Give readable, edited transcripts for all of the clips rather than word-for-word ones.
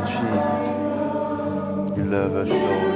Jesus. You love us, Lord.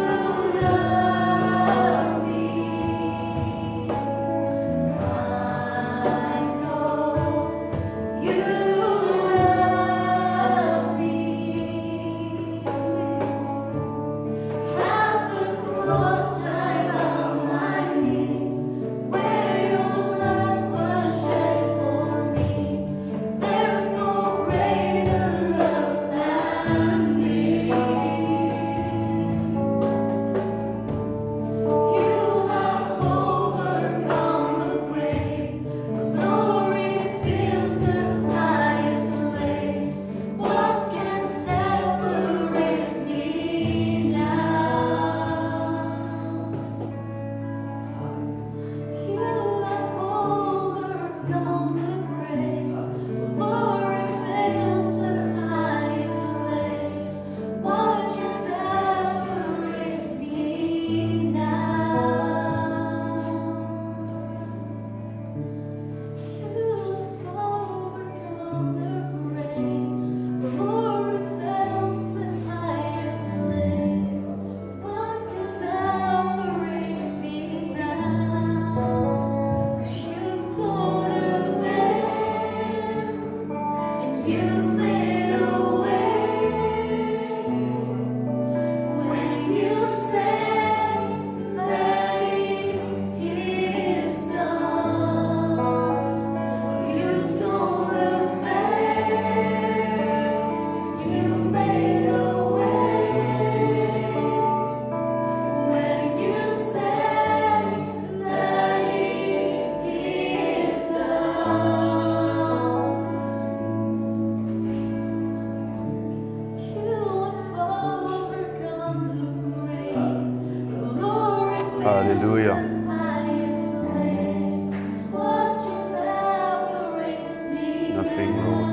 Hallelujah. Nothing, Lord.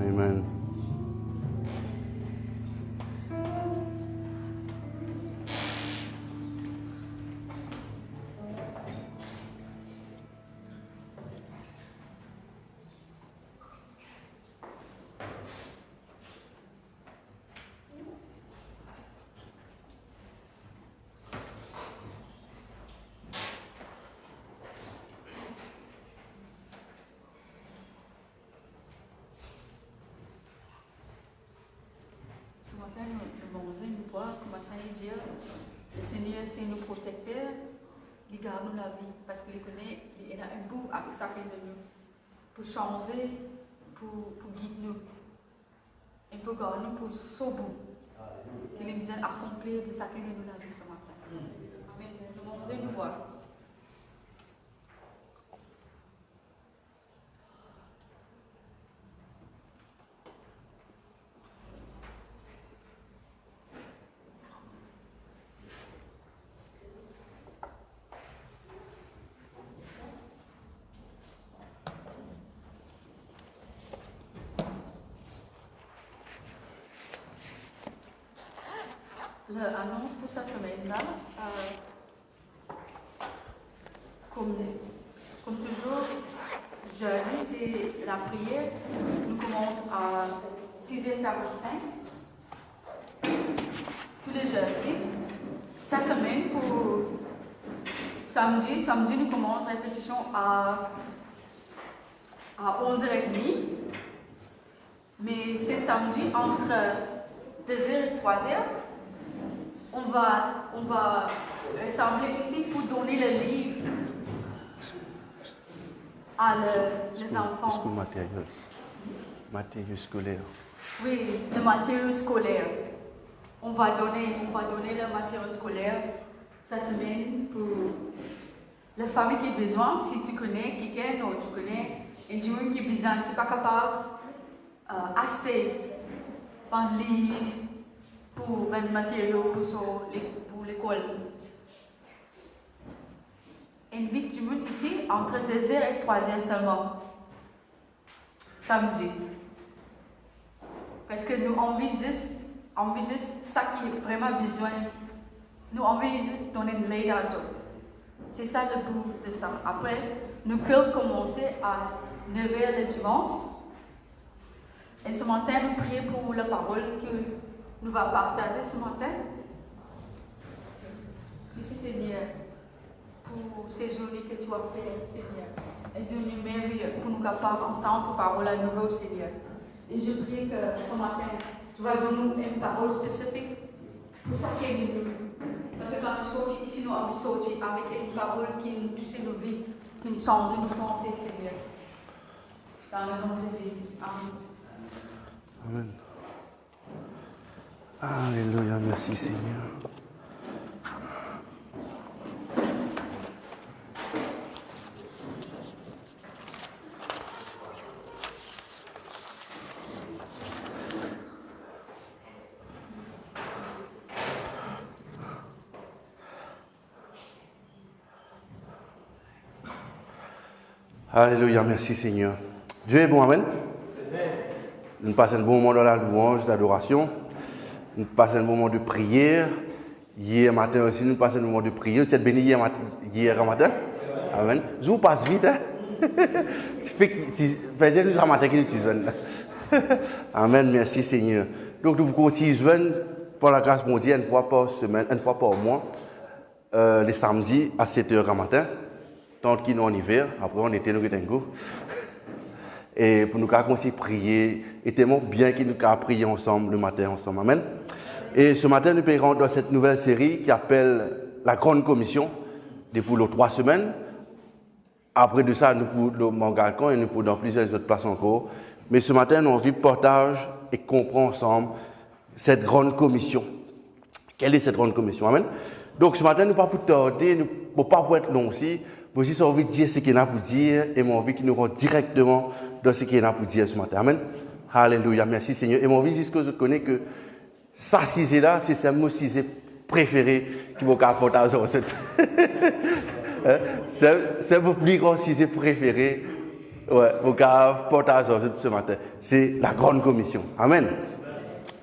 Amen. Ce matin, le bon Dieu nous voit commencer à dire le Seigneur, c'est nos protecteurs, il garde nous la vie parce qu'il connaît, il a un goût avec chacun de nous pour changer, pour guider nous et pour garder nous pour sauver. Il est besoin d'accomplir de chacun de nous la vie ce matin. Amen. Le bon Dieu nous voit. L'annonce pour cette semaine-là, comme toujours, jeudi, c'est la prière. Nous commençons à 6h45, tous les jeudis. Cette semaine, pour samedi, nous commençons la répétition à 11h30. Mais c'est samedi entre 2h et 3h. On va rassembler ici pour donner le livre à les enfants. Matériel scolaire. Oui, le matériel scolaire. On va donner le matériel scolaire cette semaine pour la famille qui a besoin. Si tu connais quelqu'un ou tu connais un jeune qui a besoin, qui n'est pas capable d'acheter un livre pour un matériau pour l'école. Invite tout le monde ici entre 2h et 3h seulement. Samedi. Parce que nous, on vit juste ça qui est vraiment besoin. Nous, on veut juste donner une l'aide aux autres. C'est ça le but de ça. Après, nous cultes commencer à 9h le dimanche. Et ce matin, nous prions pour la parole que nous allons partager ce matin. Merci Seigneur pour ces journées que tu as fait, Seigneur. Et c'est une merveille pour nous capables d'entendre ta parole à nouveau, Seigneur. Et je prie que ce matin, tu vas donner une parole spécifique pour chacun de nous. Parce que quand nous sortons ici, nous avons sorti avec une parole qui nous touche nos vies, qui nous change nos pensées, Seigneur. Dans le nom de Jésus. Amen. Amen. Alléluia, merci Seigneur. Alléluia, merci Seigneur. Dieu est bon, amen. Nous passons un bon moment dans la louange, d'adoration. Nous passons un moment de prière. Hier matin aussi, nous passons un moment de prière. Tu es béni hier matin? Amen. Je vous passe vite. Hein? Tu fais juste ce matin qu'il utilise. Amen, merci Seigneur. Donc nous continuons par la grâce de Dieu une fois par semaine, une fois par mois, les samedis à 7h du matin. Tant qu'il est en hiver, après on était nous et pour nous continuer à prier, et tellement bien qu'il nous a prié ensemble le matin ensemble. Amen. Et ce matin, nous payerons dans cette nouvelle série qui appelle la Grande Commission, depuis les 3 semaines. Après de ça, nous pour le Mangalcan et nous pour dans plusieurs autres places encore. Mais ce matin, nous avons envie de partager et comprendre ensemble cette Grande Commission. Quelle est cette Grande Commission? Amen. Donc ce matin, nous ne pouvons pas tarder, nous ne pouvons pas être long aussi. Moi aussi, j'ai envie de dire ce qu'il y a pour dire et j'ai envie qu'il nous rende directement dans ce qu'il y a pour dire ce matin. Amen. Alléluia. Merci Seigneur. Et mon envie, c'est ce que je connais que ça, cisé là, c'est mon cisé préféré qui va apporter à vous. C'est mon plus grand cisé préféré. Ouais, vous apporter à vous ce matin. C'est la Grande Commission. Amen.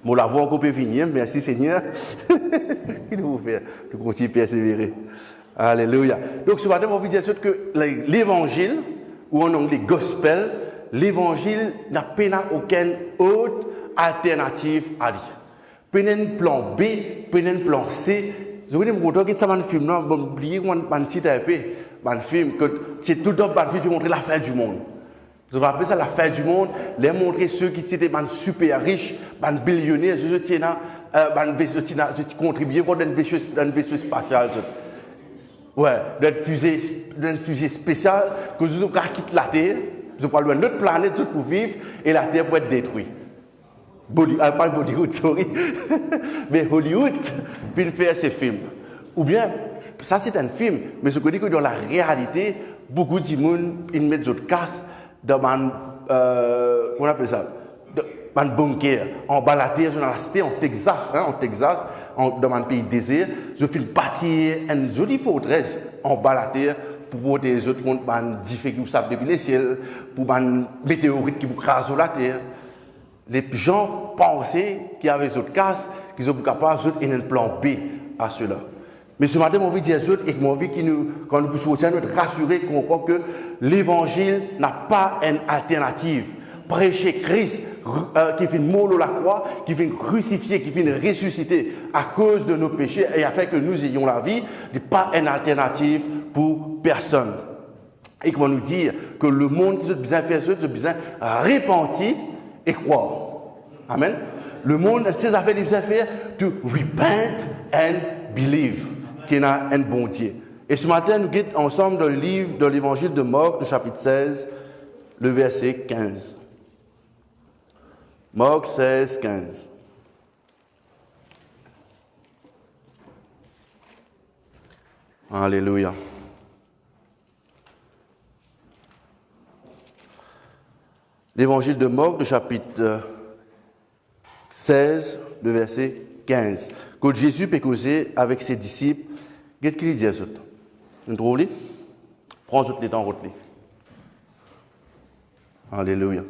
Bon, la voix encore peut venir. Merci Seigneur. Il nous fait de continuer à persévérer. Alléluia. Donc ce matin, on va dire que l'évangile, ou en anglais gospel, l'évangile n'a pas aucune autre alternative à lui. Pas un plan B, pas un plan C. Je vous dis, que ça un film, je vais oublier un petit peu, un film, que c'est tout le temps un film qui montre la fin du monde. Je vais appeler ça la fin du monde, les montrer ceux qui étaient super riches, des billionnaires, ceux qui ont contribué pour un vaisseau spatial. Ouais, d'une fusée spéciale que nous avons quitté la Terre, nous avons une autre planète pour vivre et la Terre pour être détruite. Pas Bollywood, sorry. Mais Hollywood peut faire ces films. Ou bien, ça c'est un film, mais ce que dit que dans la réalité, beaucoup de monde ils mettent des casses dans comment on appelle ça? Dans un bunker, en bas la terre, dans la cité, en Texas, dans un pays désert, je fais bâtir une jolie forteresse en bas la terre pour protéger les autres contre des difficultés qui savent depuis les ciels, pour des météorites qui vous crasent sur la terre. Les gens pensaient qu'il y avait des autres casses, qu'ils sont capables de un plan B à cela. Mais ce matin, mon envie de dire et mon envie quand nous pouvons nous rassurer, comprendre que l'évangile n'a pas une alternative. Prêcher Christ qui vient mourir la croix, qui vient crucifier, qui vient ressusciter à cause de nos péchés et afin que nous ayons la vie, n'est pas une alternative pour personne. Et comment nous dire que le monde qui a besoin de faire ça, a besoin de repentir et croire. Amen. Le monde, ses affaires, il a besoin de faire to repent and believe qu'il y a un bon Dieu. Et ce matin, nous guidons ensemble dans le livre de l'évangile de Marc, le chapitre 16, le verset 15. Marc 16, 15. Alléluia. L'évangile de Marc, le chapitre 16, le verset 15. Quand Jésus peut causer avec ses disciples, qu'est-ce qu'il dit à eux? Vous trouvez? Prends tout les temps, retenez. Alléluia.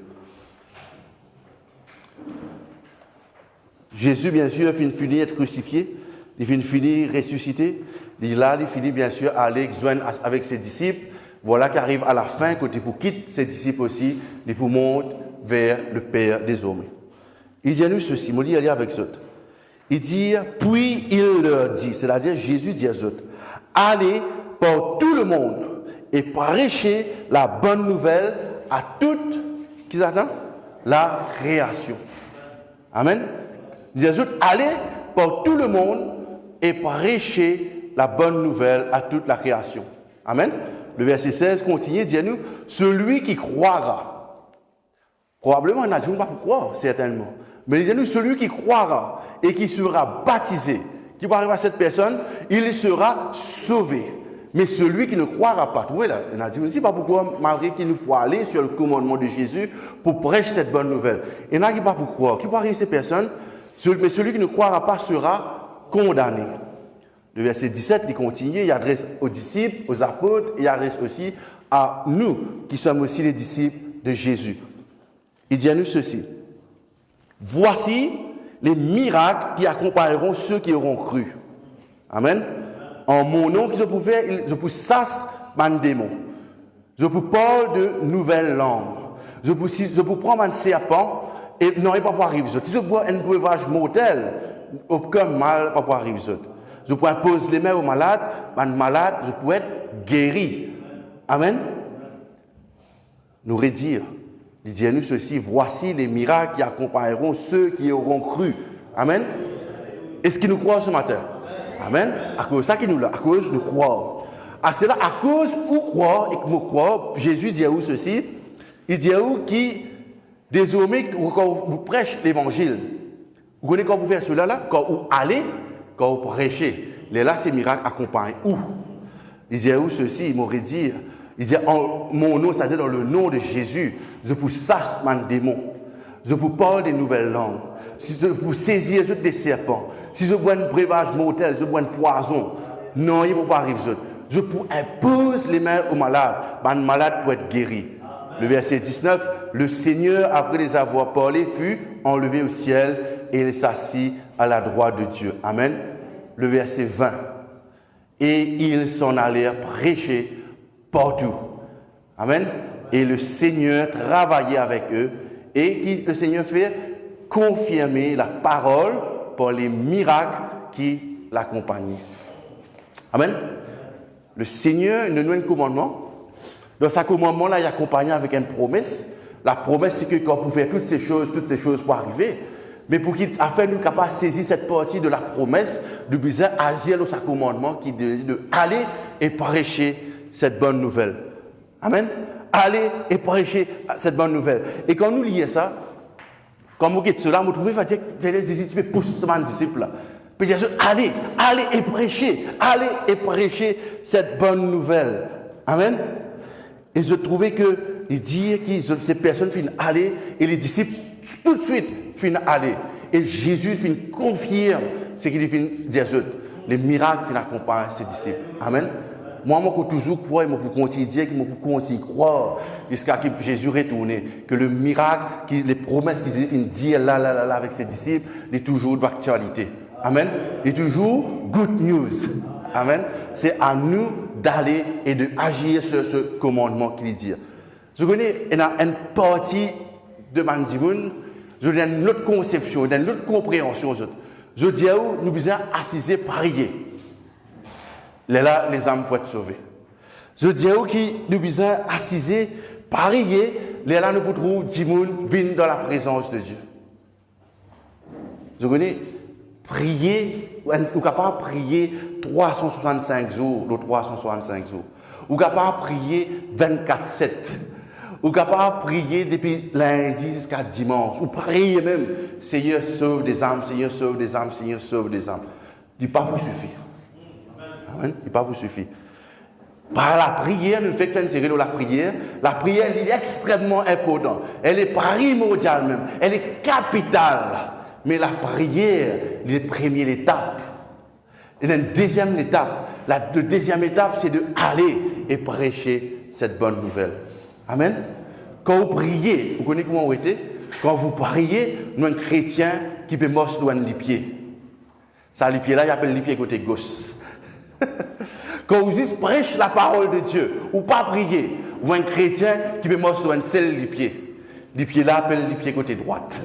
Jésus, bien sûr, finit être crucifié, il finit ressuscité. Il finit, bien sûr, à aller joindre avec ses disciples. Voilà qu'arrive à la fin, quand il quitte ses disciples aussi, il monte vers le Père désormais. Il dit à nous ceci, je lis avec ça. Il dit, puis il leur dit, c'est-à-dire Jésus dit à eux, allez par tout le monde et prêchez la bonne nouvelle à toute, qui attend, la création. Amen. Il dit à eux, allez par tout le monde et prêchez la bonne nouvelle à toute la création. Amen. Le verset 16 continue, dit à nous, celui qui croira. Probablement, on a dit, on ne va pas croire, certainement. Mais il dit à nous, celui qui croira et qui sera baptisé, qui va arriver à cette personne, il sera sauvé. Mais celui qui ne croira pas, vous voyez là, on a dit aussi, pas pourquoi, malgré qu'il nous peut aller sur le commandement de Jésus pour prêcher cette bonne nouvelle. Il n'y en a qui pas pour croire. Qui va arriver à ces personnes, mais celui qui ne croira pas sera condamné. Le verset 17, il continue, il adresse aux disciples, aux apôtres, et il adresse aussi à nous, qui sommes aussi les disciples de Jésus. Il dit à nous ceci. Voici les miracles qui accompagneront ceux qui auront cru. Amen. En mon nom, je peux sas man démon. Je peux parler de nouvelles langues. Je peux prendre un serpent et n'aurait pas arriver. Si je bois un breuvage mortel, aucun mal pas arriver. Je peux imposer les mains aux malades, je peux être guéri. Amen. Nous redire. Il dit à nous ceci, voici les miracles qui accompagneront ceux qui auront cru. Amen. Est-ce qu'ils nous croient ce matin? Amen. À cause de ça qui nous l'a, à cause de croire. À cela, à cause où croire et que nous croire, Jésus dit à vous ceci, il dit à vous qui, désormais, quand vous prêchez l'évangile, vous connaissez quand vous faites cela là, quand vous allez, quand vous prêchez, les là, ces miracles accompagnent où? Il dit à vous ceci, il m'aurait dit, il dit en mon nom, c'est-à-dire dans le nom de Jésus, je vous sache mon démon, je vous parle des nouvelles langues, si je vous saisir des serpents, si je bois un breuvage mortel, je bois un poison, non, il ne peut pas arriver. Je peux imposer les mains aux malades, le malade peut être guéri. Le verset 19, le Seigneur, après les avoir parlé, fut enlevé au ciel et il s'assit à la droite de Dieu. Amen. Le verset 20, et ils s'en allèrent prêcher partout. Amen. Et le Seigneur travaillait avec eux et le Seigneur fait confirmer la parole par les miracles qui l'accompagnaient. Amen. Le Seigneur nous donne un commandement. Dans ce commandement-là, il est accompagné avec une promesse. La promesse, c'est que quand on fait toutes ces choses pour arriver. Mais pour qu'il afin nous capables de saisir cette partie de la promesse, nous devons agir dans ce commandement qui dit d'aller et prêcher cette bonne nouvelle. Amen. Allez et prêcher cette bonne nouvelle. Et quand nous lisons ça, quand vous dites cela, vous trouvez que les disciples poussent ce disciple-là. Puis Jésus, allez et prêcher cette bonne nouvelle. Amen. Et je trouvais qu'il dit que ces personnes finissent aller et les disciples tout de suite finissent aller. Et Jésus confirme ce qu'il finit dire. Les miracles finissent accompagner ses disciples. Amen. Moi, je peux toujours croire, je peux continuer à dire, je peux continuer à croire jusqu'à ce que Jésus retourne. Que le miracle, les promesses qu'il dit là avec ses disciples, est toujours d'actualité. Amen. Et toujours good news. Amen. C'est à nous d'aller et d'agir sur ce commandement qu'il dit. Je connais une partie de Mandimoun, je donne une autre conception, une autre compréhension. Je dis à vous, nous devons assiser, prier. Là, les âmes peuvent être sauvées. Je dis à vous que nous devons assiser, prier. Là, nous pouvons venir dans la présence de Dieu. Je connais. Prier, ou capable de prier 365 jours, les 365 jours. Ou capable de prier 24/7. Ou capable de prier depuis lundi jusqu'à dimanche. Ou prier même, Seigneur sauve des âmes, Seigneur sauve des âmes, Seigneur sauve des âmes. Il ne peut pas vous suffire. Amen. Il ne peut pas vous suffire. Par la prière, nous faisons une série de la prière. La prière, elle est extrêmement importante. Elle est primordiale même. Elle est capitale. Mais la prière, c'est la première étape. Et la deuxième étape, la deuxième étape, c'est d'aller et prêcher cette bonne nouvelle. Amen. Quand vous priez, vous connaissez comment vous êtes? quand vous priez, nous, un chrétien qui peut mordre loin les pieds. Ça, les pieds là, il appelle les pieds côté gauche. Quand vous dites prêche la parole de Dieu, ou pas prier, ou un chrétien qui peut mordre loin seul les pieds. Les pieds là appellent les pieds côté droite.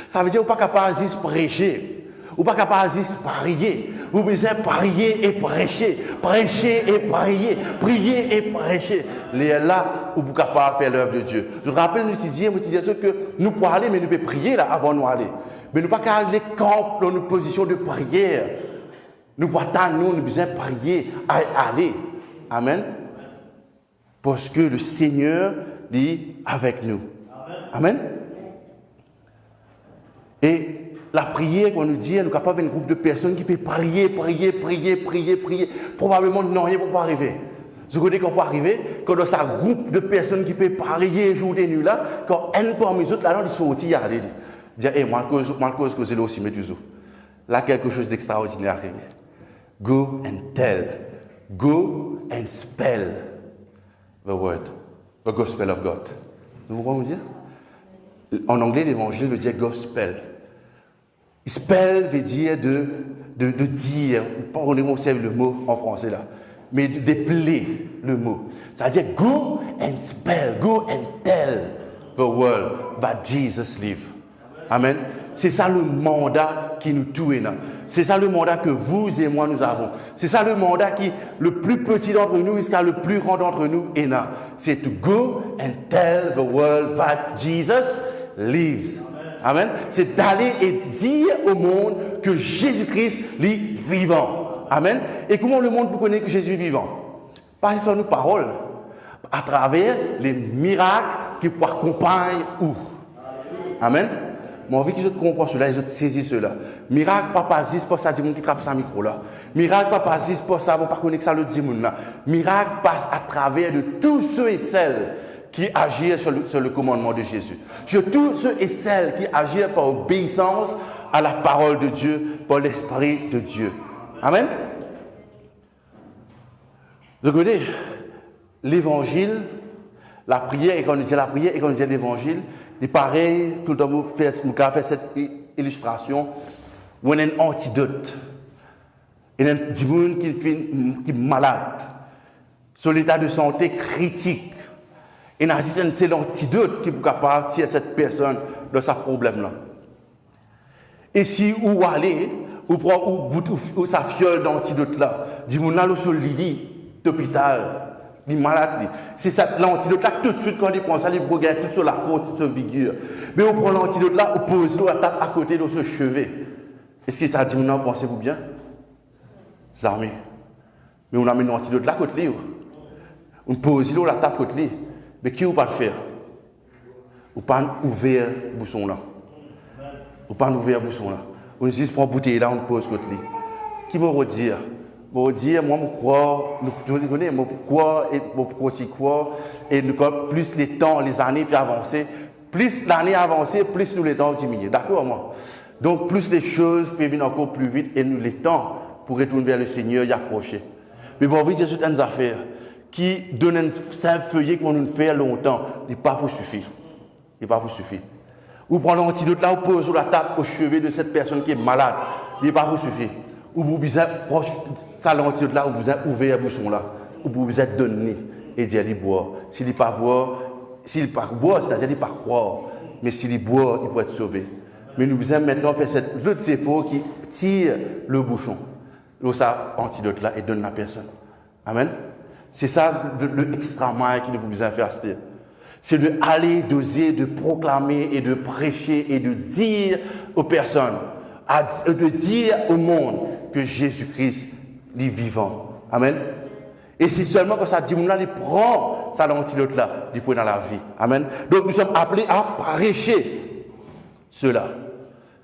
Ça veut dire qu'on n'est pas capable de prêcher. Ou pas capable de prier. Vous besoin prier et prêcher. Prêcher et prier. Prier et prêcher. Les là où vous êtes capable de faire l'œuvre de Dieu. Je rappelle, nous disons que nous pouvons aller, mais nous pouvons prier là avant de nous aller. Mais nous ne pouvons pas aller camp dans une position de prière. Nous pouvons attendre, nous besoin prier, aller. Amen. Parce que le Seigneur dit avec nous. Amen. Et la prière qu'on nous dit, nous sommes capables d'un groupe de personnes qui peuvent prier. Probablement, non, rien ne peut pas arriver. Vous connaissez qu'on peut arriver, quand dans un groupe de personnes qui peuvent prier jour et nuit là, quand un parmi les autres, là, ils sont sortis, ils disent, hey, moi, cause que c'est là aussi, mais toujours. Là, quelque chose d'extraordinaire arrive. Go and tell. Go and spell the word. The gospel of God. Vous comprenez me dire? En anglais, l'évangile veut dire gospel. Spell veut dire de dire, on observe le mot en français là, mais d'épeler le mot. C'est-à-dire go and spell, go and tell the world that Jesus live. Amen. C'est ça le mandat qui nous tue. C'est ça le mandat que vous et moi nous avons. C'est ça le mandat qui, le plus petit d'entre nous jusqu'à le plus grand d'entre nous est là. C'est to go and tell the world that Jesus lives. Amen. C'est d'aller et dire au monde que Jésus-Christ est vivant. Amen. Et comment le monde peut connaître que Jésus est vivant? Parce que ce sont nos paroles. À travers les miracles qui accompagnent où? Amen. Moi, envie qu'ils comprennent cela, ils ont saisi cela. Miracle, papa, zis, pour ça, dis-moi qui trappe sa micro là. Miracle, papa, zis, pour ça, vous ne pas connaître ça, le dis-moi là. Miracle passe à travers de tous ceux et celles qui agissent sur le commandement de Jésus. Sur tous ceux et celles qui agissent par obéissance à la parole de Dieu, par l'Esprit de Dieu. Amen. Regardez, l'évangile, la prière, et quand on dit la prière, et quand on dit l'évangile, il est pareil, tout le temps, vous fait cette illustration, où on a un antidote. Il y a des gens qui sont malades, sur l'état de santé critique. Et c'est l'antidote qui peut partir cette personne de ce problème-là. Et si vous allez, vous prenez sa fiole d'antidote-là, dis-moi, là, sur le lit d'hôpital, il est malade. C'est l'antidote-là, tout de suite, quand il prend ça, il regarde tout sur la faute, toute sa figure. Mais on prend l'antidote-là, on pose l'eau, on tape à côté de ce chevet. Est-ce que ça dit, non, pensez-vous bien? Zarmé. Mais on a mis l'antidote-là à côté. On pose l'eau, on tape à côté. Mais qui ne peut pas le faire? Ou pas ouvrir le bouchon là. Ou pas ouvrir le bouchon là. On dit, prend une bouteille là, on pose côté. Qui me redire? Moi, je crois, je connais, moi, crois, et plus les temps, les années puis avancer, plus l'année avance, plus nous les temps diminuent. D'accord, moi? Donc, plus les choses peuvent venir encore plus vite et nous les temps pour retourner vers le Seigneur y approcher. Mais bon, vous dire toutes les affaires qui donnent un simple feuillet qu'on nous fait longtemps, il n'est pas pour suffire. Il n'est pas pour suffire. Vous prenez l'antidote là, vous posez sur la table au chevet de cette personne qui est malade, il n'est pas pour suffire. Ou vous proche ça l'antidote là, vous avez ouvert le bouchon là, ou vous êtes donné et dire il boit. S'il n'est pas boire, c'est-à-dire il pas croire, mais s'il boit, il peut être sauvé. Mais nous allons maintenant faire cette l'autre faux qui tire le bouchon. Donc ça antidote là et donne la personne. Amen. C'est ça le extra mile qui nous besoin faire. C'est de aller, d'oser, de proclamer et de prêcher et de dire aux personnes, de dire au monde que Jésus-Christ est vivant. Amen. Et c'est seulement quand ça dit, on il prend ça l'antidote là, il prend dans la vie. Amen. Donc nous sommes appelés à prêcher cela.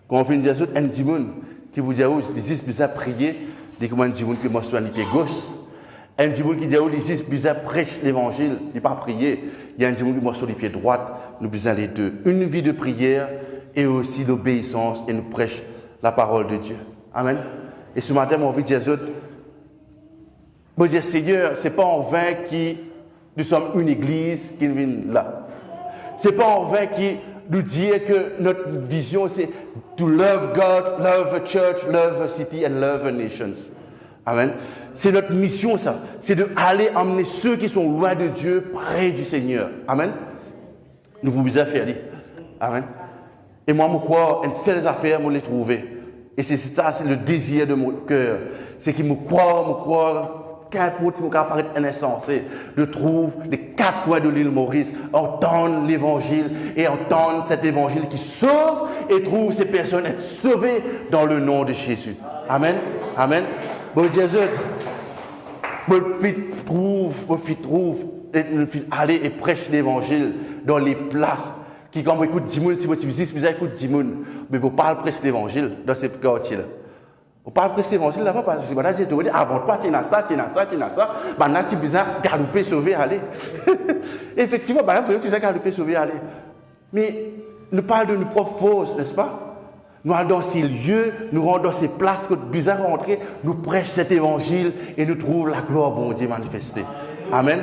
Quand on fait une dire un dimon qui vous dit, ils disent, besoin prier, dit comment un dimon qui m'en soit les pieds gauche. Un dimon qui dit, ils disent, besoin prêcher l'évangile, il n'est pas prier. Il y a un dimon qui m'en sur les pieds droits, nous besoin les deux. Une vie de prière et aussi d'obéissance et nous prêche la parole de Dieu. Amen. Et ce matin, mon envie de dire, Seigneur, ce n'est pas en vain que nous sommes une église qui vient là. Ce n'est pas en vain qui nous dit que notre vision, c'est to love God, love a church, love a city and love a nations. Amen. C'est notre mission, ça. C'est d'aller emmener ceux qui sont loin de Dieu près du Seigneur. Amen. Nous pouvons bien faire. Amen. Et moi, je crois, une seule affaire, je l'ai trouvée. Et c'est ça, c'est le désir de mon cœur. C'est qu'il me croit, qu'importe si mon cœur paraît insensé, de trouver les 4 coins de l'île Maurice, entendre l'évangile et entendre cet évangile qui sauve et trouve ces personnes être sauvées dans le nom de Jésus. Amen. Amen. Bon Dieu, aller et prêcher l'évangile dans les places qui, quand vous écoutez 10 000, si vous visitez, vous écoutez 10 000, mais vous ne parlez pas prêcher l'évangile dans ces quartiers-là. Vous ne parlez pas prêcher l'évangile là-bas parce que si vous dites, avant toi, tu as ça, maintenant tu as besoin de galoper, sauver, aller. Effectivement, tu as galoper, sauver, aller. Mais nous parlons de nos propres fausses, n'est-ce pas? Nous allons dans ces lieux, nous rendons dans ces places que nous sommes rentrés, nous prêchons cet évangile et nous trouvons la gloire bon Dieu manifestée. Amen.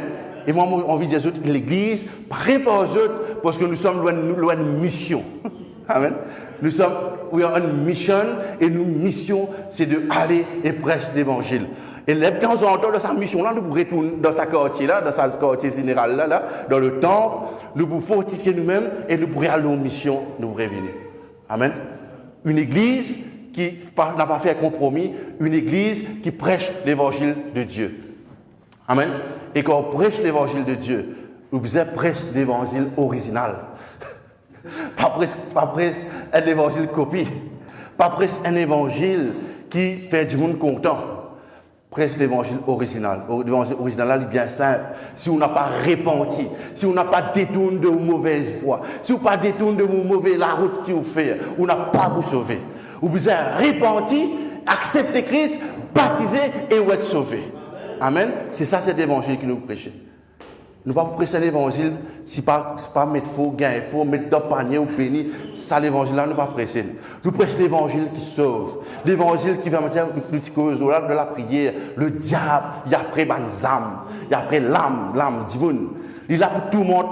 Et moi, j'ai envie de dire que l'Église prépare aux autres parce que nous sommes loin de mission. Amen. Nous sommes une mission et notre mission, c'est d'aller et prêcher l'Évangile. Et de temps en temps, dans sa mission-là, nous pouvons retourner dans sa quartier-là, dans sa quartier général-là, dans le temple, nous pouvons fortifier nous-mêmes et nous pourrons aller en mission, nous pourrons revenir. Amen. Une Église qui n'a pas fait un compromis, une Église qui prêche l'Évangile de Dieu. Amen. Et quand on prêche l'évangile de Dieu, nous prêchons l'évangile original. Pas prêche un évangile copie. Pas prêche un évangile qui fait du monde content. Prêche l'évangile original. L'évangile original est bien simple. Si on n'a pas repenti, si on n'a pas détourné de mauvaise voie, si on n'a pas détourné de mauvaise la route qui vous fait, on n'a pas vous sauver. Vous avez repenti, accepter Christ, baptiser et vous êtes sauvé. Amen. C'est ça cet évangile que nous prêchons. Nous ne pouvons pas prêcher l'évangile si pas mettre faux, gagner faux, mettre dans le panier ou béni. Ça, l'évangile-là, nous ne pouvons pas prêcher. Nous prêchons l'évangile qui sauve. L'évangile qui va mettre de la prière. Le diable, il y a après les âmes. Il y a après l'âme divine. Il est là pour tout le monde,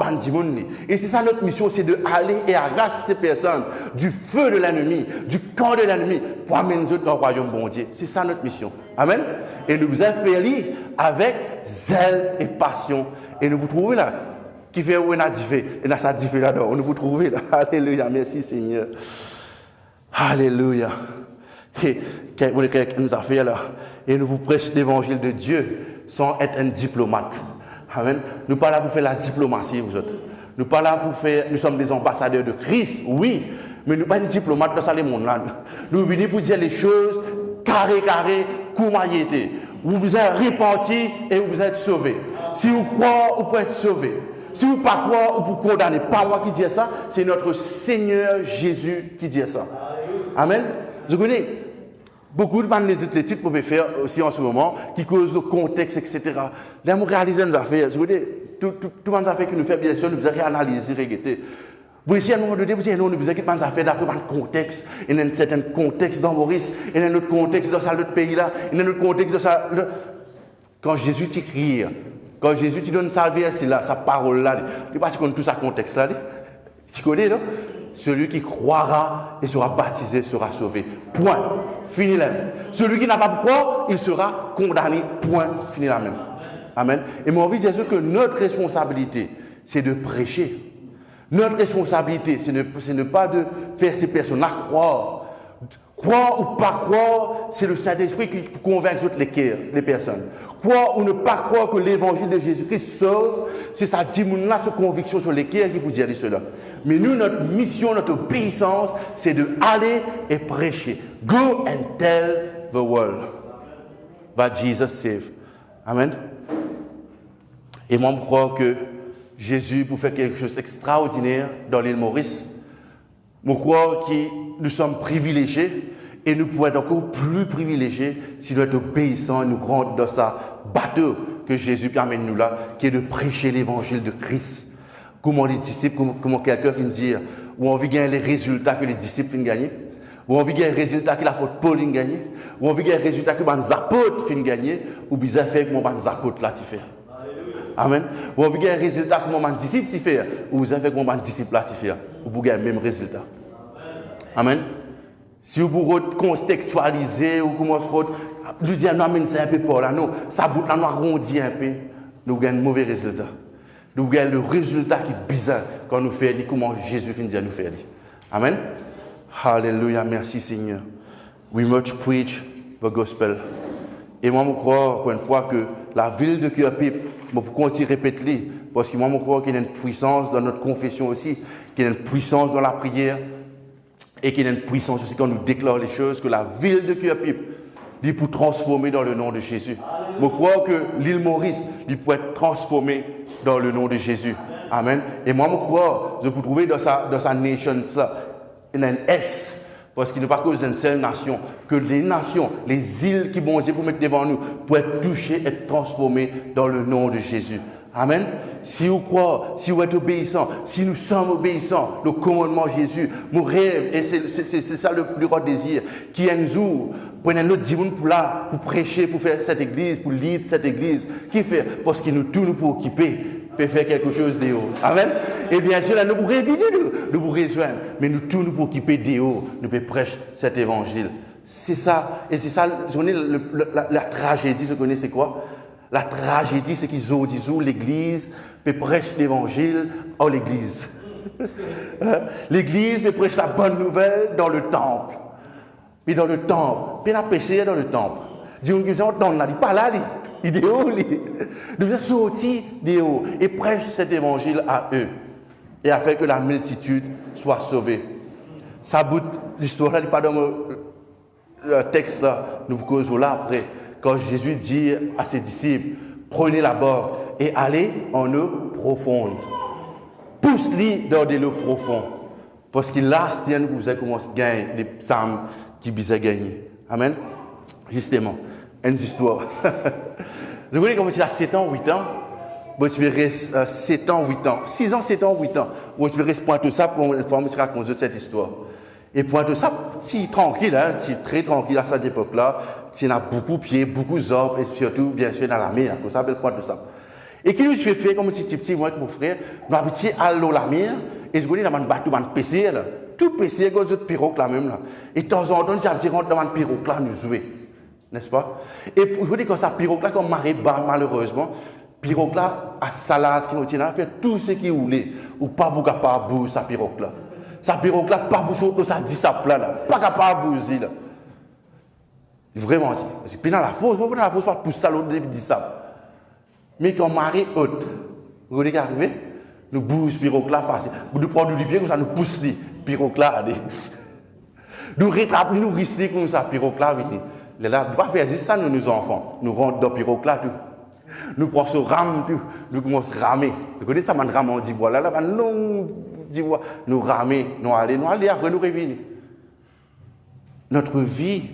et c'est ça notre mission, c'est d'aller et arracher ces personnes du feu de l'ennemi, du camp de l'ennemi, pour amener nous dans le royaume bon Dieu. C'est ça notre mission. Amen. Et nous vous affairons avec zèle et passion. Et nous vous trouvez là, qui fait où on a diffé, et ça diffé là-dedans. Nous vous trouvez là. Alléluia, merci Seigneur. Alléluia. Et quelqu'un nous a fait là. Et nous vous prêchons l'évangile de Dieu sans être un diplomate. Amen. Nous ne sommes pas là pour faire la diplomatie, vous autres. Nous ne sommes pas là pour faire. Nous sommes des ambassadeurs de Christ, oui, mais nous ne sommes pas des diplomates dans ce monde-là. Nous venons pour dire les choses carré, coumaillé. Vous êtes repentis et vous êtes sauvés. Si vous croyez, vous pouvez être sauvés. Si vous ne pas croire, vous pouvez condamner. Pas moi qui dis ça, c'est notre Seigneur Jésus qui dit ça. Amen. Vous connaissez beaucoup de études pour faire aussi en ce moment, qui causent le contexte, etc. Là, nous réalisons nos affaires. Vous voyez, tout le monde affaires que nous faisons, bien sûr, nous devons réanalyser, regarder. Vous voyez, à un moment donné, vous dites, non, nous devons faire des affaires d'après le contexte. Il y a un certain contexte dans Maurice, il y a un autre contexte dans l'autre pays-là, il y a un autre contexte dans ça. Quand Jésus t'écrit, quand Jésus te donne sa verset là, sa parole-là, tu ne sais pas si tu connais tout ça contexte-là. Tu connais, non? Celui qui croira et sera baptisé sera sauvé. Point. Fini là. Celui qui n'a pas de croire, il sera condamné. Point. Fini là même. Amen. Et moi, envie de dire que notre responsabilité, c'est de prêcher. Notre responsabilité, c'est ne pas de faire ces personnes-là croire. Croire ou pas croire, c'est le Saint-Esprit qui convainc toutes les personnes. Croire ou ne pas croire que l'évangile de Jésus-Christ sauve, c'est sa là, cette conviction sur les cœurs qui vous dit cela. Mais nous, notre mission, notre obéissance, c'est d'aller et prêcher. Go and tell the world that Jesus saved. Amen. Et moi, je crois que Jésus, pour faire quelque chose d'extraordinaire dans l'île Maurice, je crois que nous sommes privilégiés et nous pouvons être encore plus privilégiés si nous sommes obéissants et nous rentrons dans sa bateau que Jésus amène nous là, qui est de prêcher l'évangile de Christ. Comment les disciples, comment quelqu'un finit de dire, ou on veut gagner les résultats que les disciples finissent de gagner, ou on veut gagner les résultats que l'apôtre Paul finit de gagner, ou on veut gagner les résultats que les apôtres finissent de gagner, ou bien faire que les apôtres là tu fais. Amen. Vous avez un résultat comme un disciple qui fait, ou vous avez fait comme un disciple là qui fait, vous avez le même résultat. Amen. Si vous pouvez contextualiser ou commencer à dire non, mais c'est un peu pas là, non, ça bout là, nous arrondit un peu, nous gagnons un mauvais résultat. Nous gagnons le résultat qui est bizarre quand nous faisons comment Jésus finit de nous faire. Amen. Hallelujah, merci Seigneur. We much preach the gospel. Et moi, je crois, encore une fois, que la ville de Cœur-Pipe, je peux continuer à répéter, parce que moi, je crois qu'il y a une puissance dans notre confession aussi, qu'il y a une puissance dans la prière, et qu'il y a une puissance aussi quand nous déclarons les choses, que la ville de Cœur-Pipe, il peut transformer dans le nom de Jésus. Je crois que l'île Maurice, il peut être transformé dans le nom de Jésus. Amen. Et moi, je crois, je peux trouver dans sa nation, ça, il y a un S. Parce qu'il n'est pas cause d'une seule nation, que les nations, les îles qui vont Dieu pour mettre devant nous, pour être touchées, être transformées dans le nom de Jésus. Amen. Si vous croyez, si vous êtes obéissants, si nous sommes obéissants, le commandement de Jésus, mon rêve, et c'est ça le plus grand désir, qui est un jour, prenez notre dimanche pour là, pour prêcher, pour faire cette église, pour lead cette église, qui fait, parce qu'il nous tout nous pour occuper. Peut faire quelque chose de haut. Amen. Et bien sûr, là, nous pourrions venir, nous pourrions rejoindre, mais nous tous nous pour occuper de haut, nous pouvons prêcher cet évangile. C'est ça, et c'est ça, la tragédie, vous connaissez quoi? La tragédie, c'est qu'ils ont dit, l'église peut prêcher l'évangile en l'église. L'église peut prêcher la bonne nouvelle dans le temple. Puis dans le temple, puis la péché dans le temple. Dis-nous qu'ils sont dans là, pas là, idéaux, nous sommes sortis des hauts et prêche cet évangile à eux et afin que la multitude soit sauvée. Ça bout l'histoire là, pas dans le texte là, nous causons là après, quand Jésus dit à ses disciples, prenez la barque et allez en eau profonde. Pousse-les dans des eaux profondes. Parce que là, c'est nous vous commencé à gagner les psaumes qui bisaient gagner. Amen. Justement, une histoire. Vous voyez comme si à 7 ans, 8 ans, vous verrez 7 ans, 8 ans, 6 ans, 7 ans, 8 ans, vous verrez point tout ça pour une fois, je raconter cette histoire. Et point tout ça, si tranquille, hein, si très tranquille à cette époque-là, s'il y a beaucoup de pieds, beaucoup d'arbres, et surtout, bien sûr, dans la mer, qu'on s'appelle point tout ça. Et qui je fait comme un petit, moi avec mon frère, nous habituons à l'eau la mer, et je connais dans un bateau, dans un PC, là, tout PC, comme autres pirogues là même, là. Et de temps en temps, j'ai rentré dans un pirogue là, nous jouer. N'est-ce pas? Et je vous dis que ça pirogue là, comme marée bas, malheureusement, pirogue là, à Salas, qui nous tient là, fait tout ce qu'il voulait, ou pas pour capable de bouger sa pirogue là. Sa pirogue là, pas pour sauter, ça dit ça plat là, pas capable de bouger là. Vraiment, parce que puis dans la fosse, pas pousser ça l'autre, dit ça. Mais quand marée haute, vous voyez qu'à arriver, nous bouge pirogue là, facile. Nous prenons du pied, comme ça, nous pousse les pirogue là, nous rattrapons, nous risquons comme ça, pirogue là, oui. Là, nous ne pouvons pas faire juste ça, nous enfants. Nous rentrons dans le pirogue là, tout. Nous prenons ce rame, tout. Nous commençons à ramer. Vous connaissez ça, man rame en d'ivoire. Là, non, d'ivoire. Nous ramer, nous aller, après nous revenir. Notre vie,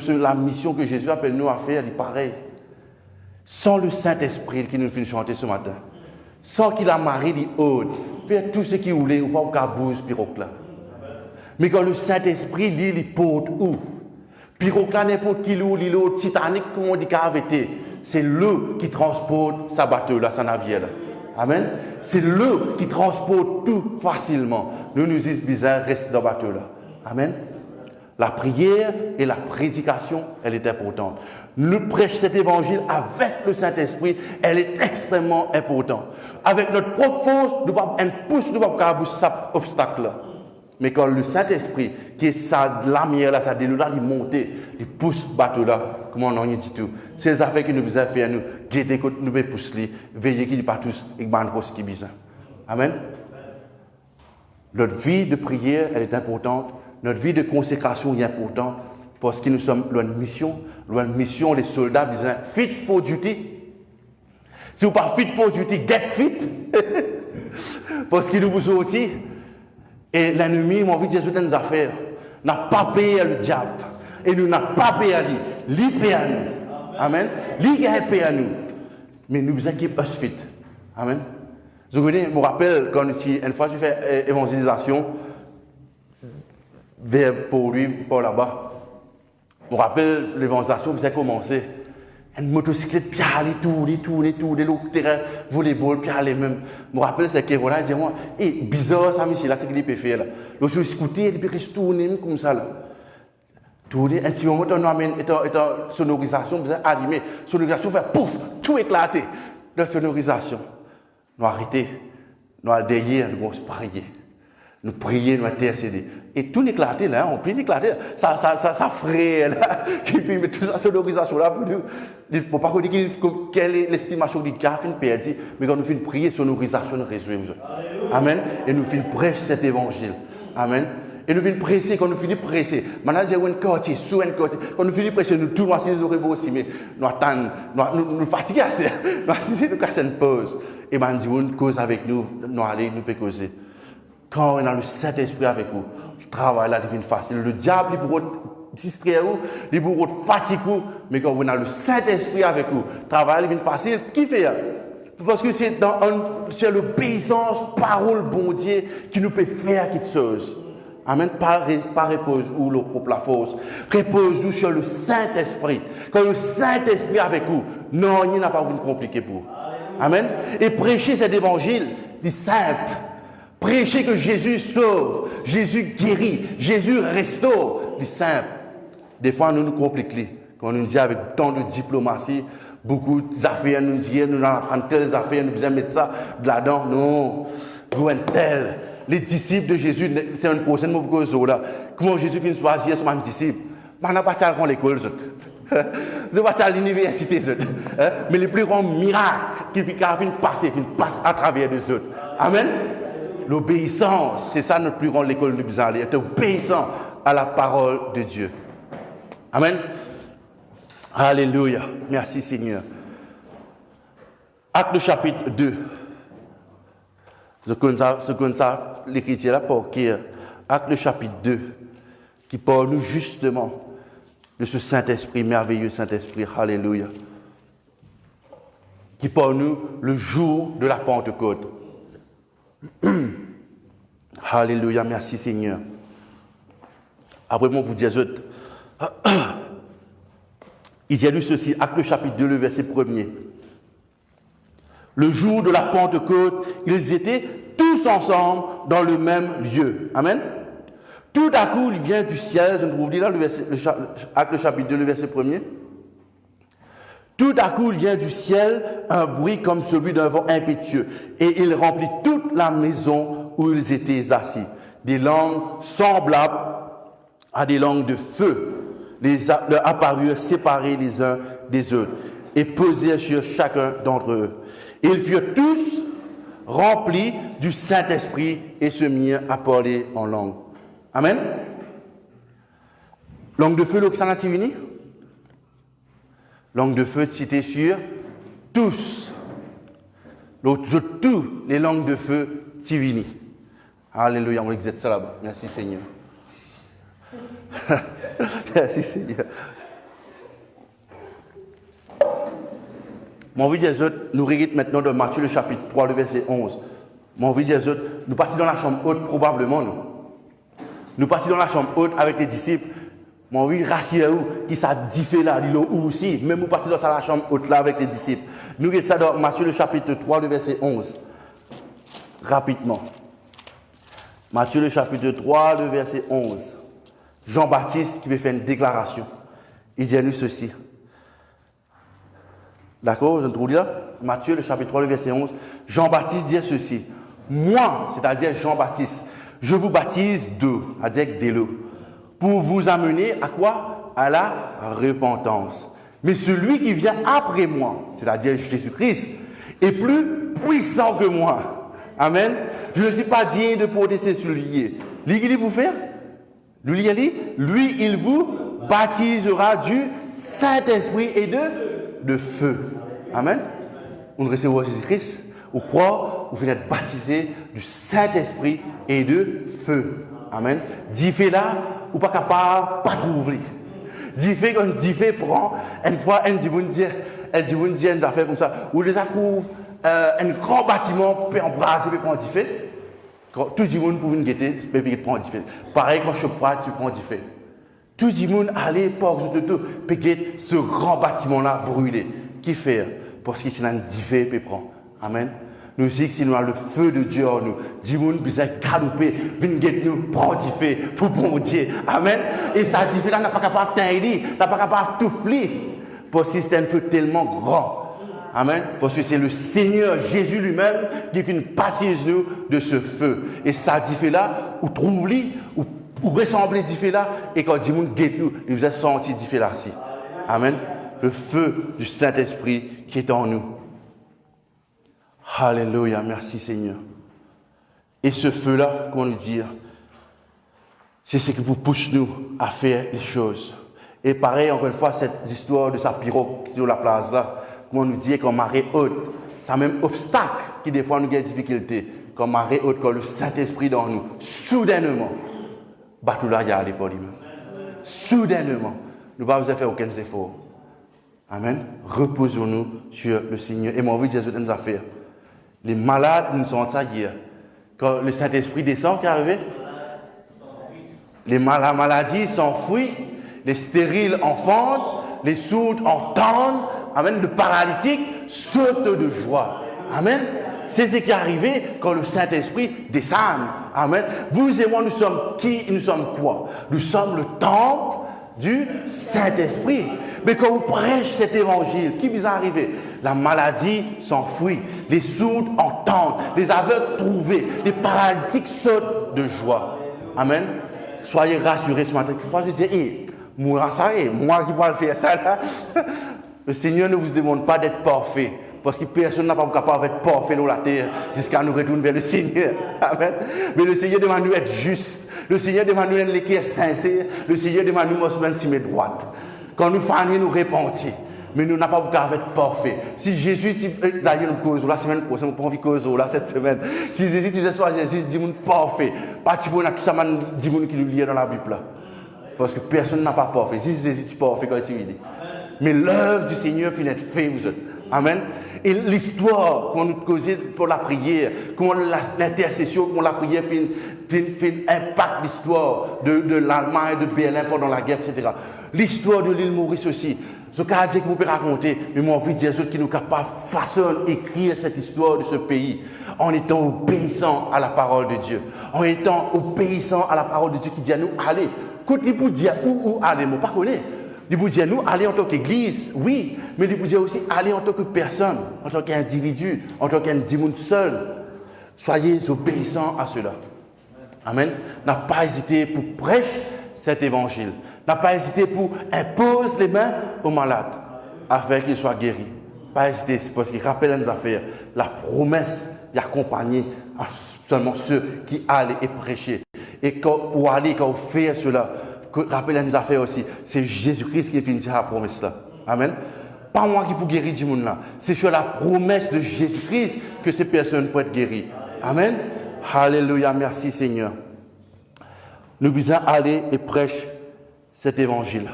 la mission que Jésus appelle nous à faire, elle est pareille. Sans le Saint-Esprit qui nous fait chanter ce matin, sans qu'il a marié les hautes, faire tout ce qu'il voulait, ou pas au cas bouge pirogue là. Mais quand le Saint-Esprit, il porte où? Pirogue là, n'importe qui l'eau, Titanic, comme on dit, c'est l'eau qui transporte sa bateau là, sa navire là. Amen. C'est l'eau qui transporte tout facilement. Nous disons bizarre, reste dans le bateau là. Amen. La prière et la prédication, elle est importante. Nous prêchons cet évangile avec le Saint-Esprit, elle est extrêmement importante. Avec notre propre force, nous ne pouvons pas pousser, nous ne pouvons pas bouger cet obstacle là. Mais quand le Saint-Esprit, qui est ça, la lumière là, ça dénoue là, il monte, il pousse le bateau là, comment on n'y dit tout. C'est les affaires qui nous besoin faire, nous, guetter, nous pousser, veiller qu'il n'y ait pas tous, et que qui besoin. Amen. Notre vie de prière, elle est importante. Notre vie de consécration est importante. Parce que nous sommes loin de mission. Loin de mission, les soldats disent fit for duty. Si vous ne pas fit for duty, get fit. Parce qu'ils nous vous aussi. Et l'ennemi m'a envie de dire toutes les affaires. N'a pas payé le diable. Et nous n'avons pas payé à lui. Lui paye à nous. Amen. Lui a payé à nous. Mais nous vous équipons us fit. Amen. Je me rappelle quand une fois je fais évangélisation vers pour lui, par là-bas. Je me rappelle l'évangélisation qui a commencé. Une motocyclette, puis aller tourner, le terrain, volleyball, puis aller même. Je me rappelle, c'est que voilà, dit moi, bizarre ça, monsieur, là, c'est qu'il peut faire là. Le sur scooter, il peut rester tourner comme ça là. Tourner, un petit moment, on amène, sonorisation, bien allumé. Sonorisation fait pouf, tout éclater. La sonorisation. Nous arrêter, nous allons derrière, nous allons se parier. Nous prier, nous intercéder. Et tout éclaté là, on prie éclaté. Ça fraye là. Et puis, mais toute cette sonorisation là, il ne faut pas dire quelle est l'estimation du gars, fin perdu. Mais quand nous finissons prier, sonorisation nous résout. Amen. Et nous finissons prêcher cet évangile. Amen. Et nous finissons presser, quand nous finissons presser. Maintenant, j'ai un quartier, sous un quartier. Quand nous finissons presser, nous tournons assis, nous rébons aussi, mais nous attendons, nous fatiguons assez. Nous assisons, nous cassons une pause. Et maintenant, nous disons, cause avec nous, nous allons, nous pouvons causer. Quand on a le Saint-Esprit avec vous, le travail là devient facile. Le diable, il pourra distraire vous, il pourra fatiguer vous, mais quand on a le Saint-Esprit avec vous, le travail devient facile. Qui fait? Parce que c'est l'obéissance, parole bon Dieu, qui nous peut faire quelque chose. Amen. Pas repose ou le propre la force. Repose-nous sur le Saint-Esprit. Quand le Saint-Esprit avec vous, non, il n'a pas voulu compliquer pour vous. Amen. Et prêcher cet évangile, c'est simple. Prêcher que Jésus sauve, Jésus guérit, Jésus restaure, c'est simple. Des fois, nous compliquons. Quand nous dit avec tant de diplomatie, beaucoup d'affaires, nous disons, nous apprendre telles affaires, nous besoin mettre ça là-dedans. Non, nous sommes tels. Les disciples de Jésus, c'est une prochaine chose là. Comment Jésus vient choisir son disciple? On n'a pas ça à l'école. Je ne pas ça à l'université. Mais les plus grands miracles qui viennent passer à travers les autres. Amen. L'obéissance, c'est ça notre plus grande école de besoin, être obéissant à la parole de Dieu. Amen. Alléluia. Merci Seigneur. Acte chapitre 2. Ce qu'on ça, l'écriture là pour qui Acte chapitre 2, qui parle nous justement de ce Saint-Esprit, merveilleux Saint-Esprit. Alléluia. Qui parle nous le jour de la Pentecôte. Alléluia, merci Seigneur. Après moi, vous dire, il y a lu ceci, Acte chapitre 2, le verset 1er. Le jour de la Pentecôte, ils étaient tous ensemble dans le même lieu. Amen. Tout à coup, il vient du ciel, je vous dis là, Acte chapitre 2, le verset 1er. Tout à coup, il vient du ciel un bruit comme celui d'un vent impétueux, et il remplit toute la maison où ils étaient assis. Des langues semblables à des langues de feu leur apparurent séparées les uns des autres, et posèrent sur chacun d'entre eux. Ils furent tous remplis du Saint-Esprit et se mirent à parler en langue. Amen. Langue de feu, l'Oxana Tivini? Langue de feu citée sur tous. Tous les langues de feu Tivini. Alléluia, on exerce ça là-bas. Merci Seigneur. Merci Seigneur. Mon envie des autres, nous regardons maintenant de Matthieu le chapitre 3, le verset 11. Mon envie des autres, nous partons dans la chambre haute probablement, nous. Nous partons dans la chambre haute avec les disciples. Mon envie rassurez-vous qui ça diffé là, ou aussi, même nous partons dans la chambre haute là avec les disciples. Nous regardons ça dans Matthieu le chapitre 3, le verset 11. Rapidement. Matthieu le chapitre 3, le verset 11. Jean-Baptiste qui veut faire une déclaration. Il dit à nous ceci. D'accord, vous entendez là? Matthieu le chapitre 3, le verset 11. Jean-Baptiste dit ceci. Moi, c'est-à-dire Jean-Baptiste, je vous baptise d'eau, c'est-à-dire de l'eau, pour vous amener à quoi? À la repentance. Mais celui qui vient après moi, c'est-à-dire Jésus-Christ, est plus puissant que moi. Amen. Je ne suis pas digne de porter ses souliers. Lui, vous faire? Lui, il vous baptisera du Saint-Esprit et de feu. Amen. On recevra Jésus-Christ, on croit, vous venez être baptisé du Saint-Esprit et de feu. Amen. Diffé là, ou pas capable, pas trouver. Diffé, quand diffé prend, une fois, elle dit une affaire comme ça, ou les approuve, un grand bâtiment peut embrasser, peut prendre diffé. Tout le monde peut venir guetter, peut prendre diffé. Pareil, quand je prends, tu prends diffé. Tout le monde allait pour tout, peut-être ce grand bâtiment-là brûlé. Qui fait? Parce que c'est un divin qui prend. Amen. Nous disons que si nous avons le feu de Dieu en nous, Dieu nous besoin galoper, venir nous prendre du feu pour bon Dieu. Amen. Et ça dit là, n'a pas capable de t'aider, n'a pas capable de tout parce que c'est un feu tellement grand. Amen. Parce que c'est le Seigneur Jésus lui-même qui fait une partie de nous de ce feu. Et ça dit fait là, ou trouve-lui, ou ressembler du feu là, et quand Dieu nous guette nous, il vous a senti du feu là-ci. Amen. Le feu du Saint-Esprit qui est en nous. Alléluia, merci Seigneur. Et ce feu-là, comment le dire, c'est ce qui vous pousse nous à faire les choses. Et pareil, encore une fois, cette histoire de sa pirogue sur la place là, comment nous dit qu'en marée haute, c'est même obstacle qui des fois nous a des difficultés. Quand marée haute, quand le Saint-Esprit dans nous, soudainement, tout là, il y a aller pour lui-même. Soudainement, nous ne pouvons pas faire aucun effort. Amen. Reposons-nous sur le Seigneur. Et mon vie, Jésus nous a fait. Les malades nous sont hier. Quand le Saint-Esprit descend, qui est arrivé, la maladie s'enfuit, les stériles enfantent, les sourds entendent, amen, le paralytique saute de joie. Amen. C'est ce qui est arrivé quand le Saint-Esprit descend. Amen. Vous et moi, nous sommes qui? Nous sommes quoi? Nous sommes le temple du Saint-Esprit. Mais quand vous prêchez cet évangile, qui vous est arrivé? La maladie s'enfuit, les sourds entendent, les aveugles trouvent, les paralytiques sautent de joie. Amen. Soyez rassurés ce matin. Je dis, moi qui peux faire ça là. Le Seigneur ne vous demande pas d'être parfait. Parce que personne n'a pas capable d'être parfait dans la terre jusqu'à nous retourner vers le Seigneur. Amen. Mais le Seigneur demande nous être juste. Le Seigneur demande nous être qui est sincère. Le Seigneur demande nous de se mettre droite. Quand nous faisons, nous repentir. Mais nous n'avons pas capable d'être parfait. Si Jésus, d'ailleurs, nous cause la semaine prochaine, nous prenons cause là cette semaine. Si Jésus, tu sais, soit Jésus, dis-nous parfait. Pas tu peux tout ça, dis-nous qui nous lie dans la Bible là. Parce que personne n'a pas parfait. Si Jésus, tu es parfait quand il dit. Mais l'œuvre du Seigneur finit d'être faite, vous êtes. Amen. Et l'histoire qu'on nous cause pour la prière, comment l'intercession, comment la prière fait impact l'histoire de l'Allemagne, de Berlin pendant la guerre, etc. L'histoire de l'île Maurice aussi. Ce cas que vous pouvez raconter, mais moi, envie de dire ceux qui nous capables façonnent écrire cette histoire de ce pays en étant obéissants à la parole de Dieu, en étant obéissants à la parole de Dieu qui dit à nous, allez, quand il vous dit où aller, moi, pas connaître. Il vous dit, nous, aller en tant qu'église, oui, mais il vous dit aussi, aller en tant que personne, en tant qu'individu, en tant qu'individu seul. Soyez obéissants à cela. Amen. N'a pas hésité pour prêcher cet évangile. N'a pas hésité pour imposer les mains aux malades afin qu'ils soient guéris. Pas hésité, c'est parce qu'il rappelle les affaires. La promesse d'accompagner seulement ceux qui allaient et prêcher. Et pour aller, quand vous faites cela, rappelez les affaires aussi, c'est Jésus-Christ qui finit la promesse là. Amen. Pas moi qui peux guérir du monde là. C'est sur la promesse de Jésus-Christ que ces personnes peuvent être guéries. Amen. Alléluia. Merci Seigneur. Nous devons aller et prêcher cet évangile.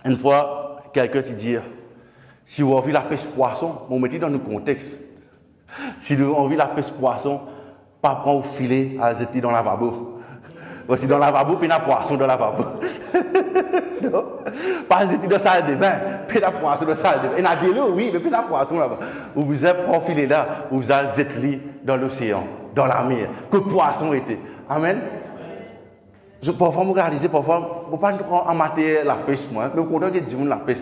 Une fois, quelqu'un te dit, si vous avez la pêche poisson, on met dans le contexte. Si vous avez la pêche poisson, pas prendre au filet à jeter dans le lavabo. Parce que dans le lavabo, puis il y a poisson dans le lavabo. Non. Pas jeter dans la salle de bain, puis il y a poisson dans la salle de bain. Il y a de l'eau, oui, mais puis il y a poisson là-bas. Vous avez pris filet là, vous avez jeté dans l'océan, dans la mer. Que poisson était. Amen. Parfois, vous réalisez, parfois, vous ne pouvez pas en matière la pêche, moi, mais vous comprenez que vous la pêche.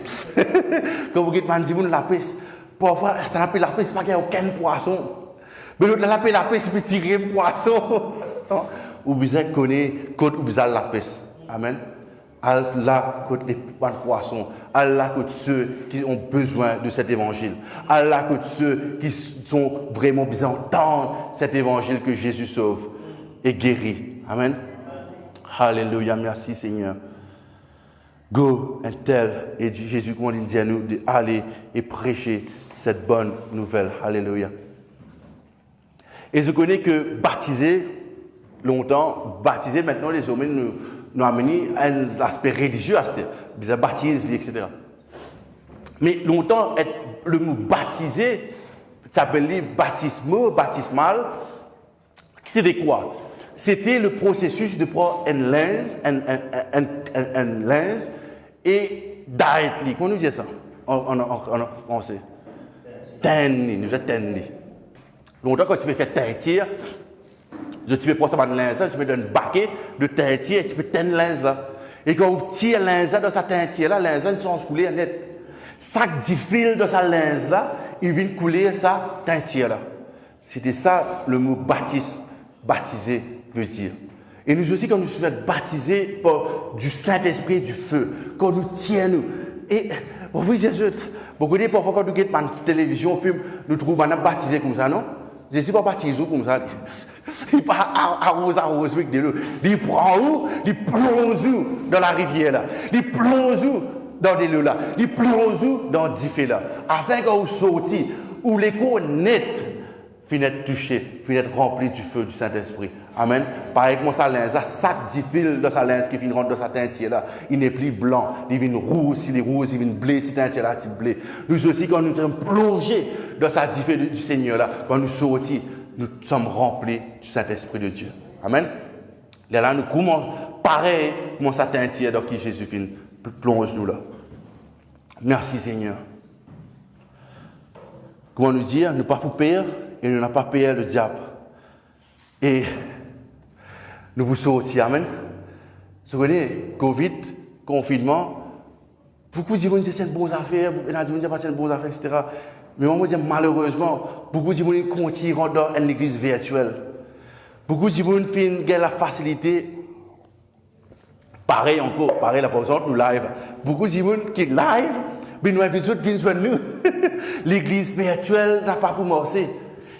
Quand vous dites la pêche, parfois, ça n'appelle la pêche, pas qu'il n'y a aucun poisson. Mais l'autre, l'appelle la pêche, il peut tirer un poisson. Vous besoin de connaître quand vous avez la pêche. Amen. Allah côté les poissons, Allah côté ceux qui ont besoin de cet évangile, Allah côté ceux qui sont vraiment besoin d'entendre cet évangile que Jésus sauve et guérit. Amen. Alléluia, merci Seigneur. Go, un tel, et Jésus, comment il dit à nous, d'aller et prêcher cette bonne nouvelle. Alléluia. Et je connais que baptiser, longtemps, baptiser, maintenant les hommes nous amené à un aspect religieux, ils baptisent, etc. Mais longtemps, le mot baptiser, s'appelait baptismal. C'était quoi? c'était le processus de prendre un lens et d'arrêter. Comment nous dit ça en français? Tenir, nous disons tenir. Donc, quand tu peux faire teintir, tu peux prendre ça dans le lens, tu peux donner un baquet de teintir et tu peux tenir le lens là. Et quand tu tires le lens dans sa teinture là, le lens ne sont coulés net. Chaque 10 fils de sa lens là, il vient couler sa teinture là. C'était ça le mot baptisé veut dire. Et nous aussi, quand nous sommes baptisés par du Saint-Esprit et du feu, quand nous tiens, et pour vous dire, beaucoup de parfois quand nous regardons par la télévision, film, nous trouvons baptisés comme ça, non? Je ne suis pas baptisé comme ça. Il pas arrose avec de l'eau. Il prend où? Il plonge où dans la rivière là. Il plonge où dans des l'eau là. Il plonge où dans 10 feux là. Afin qu'on sorte, où l'écho net finit d'être touché, finit d'être rempli du feu du Saint-Esprit. Amen. Pareil comme sa linge, ça 10 fils de sa linge qui finit rentrer dans sa teinture là, il n'est plus blanc, il vient rouge, s'il est rouge, il vient blé, si teinture là, il blé. Nous aussi, quand nous sommes plongés dans sa 10 feux du Seigneur là, quand nous sortis, nous sommes remplis du Saint-Esprit de Dieu. Amen. Et là, nous commençons pareil comme sa teinture dans qui Jésus finit, plonge nous là. Merci Seigneur. Comment nous dire, nous pas pour pire et nous n'avons pas payé le diable. Et nous vous sortir, amen. Vous connaissez, Covid, confinement, beaucoup de gens disent que c'est une bonne affaire, beaucoup de gens disent que c'est une bonne affaire, etc. Mais moi, je dis malheureusement, beaucoup de gens continuent dans une église virtuelle. Beaucoup de gens ont la facilité, pareil encore, pareil là, par exemple, nous live. Beaucoup de gens qui live, mais nous invitons viennent joindre nous. L'église virtuelle n'a pas pour marcher.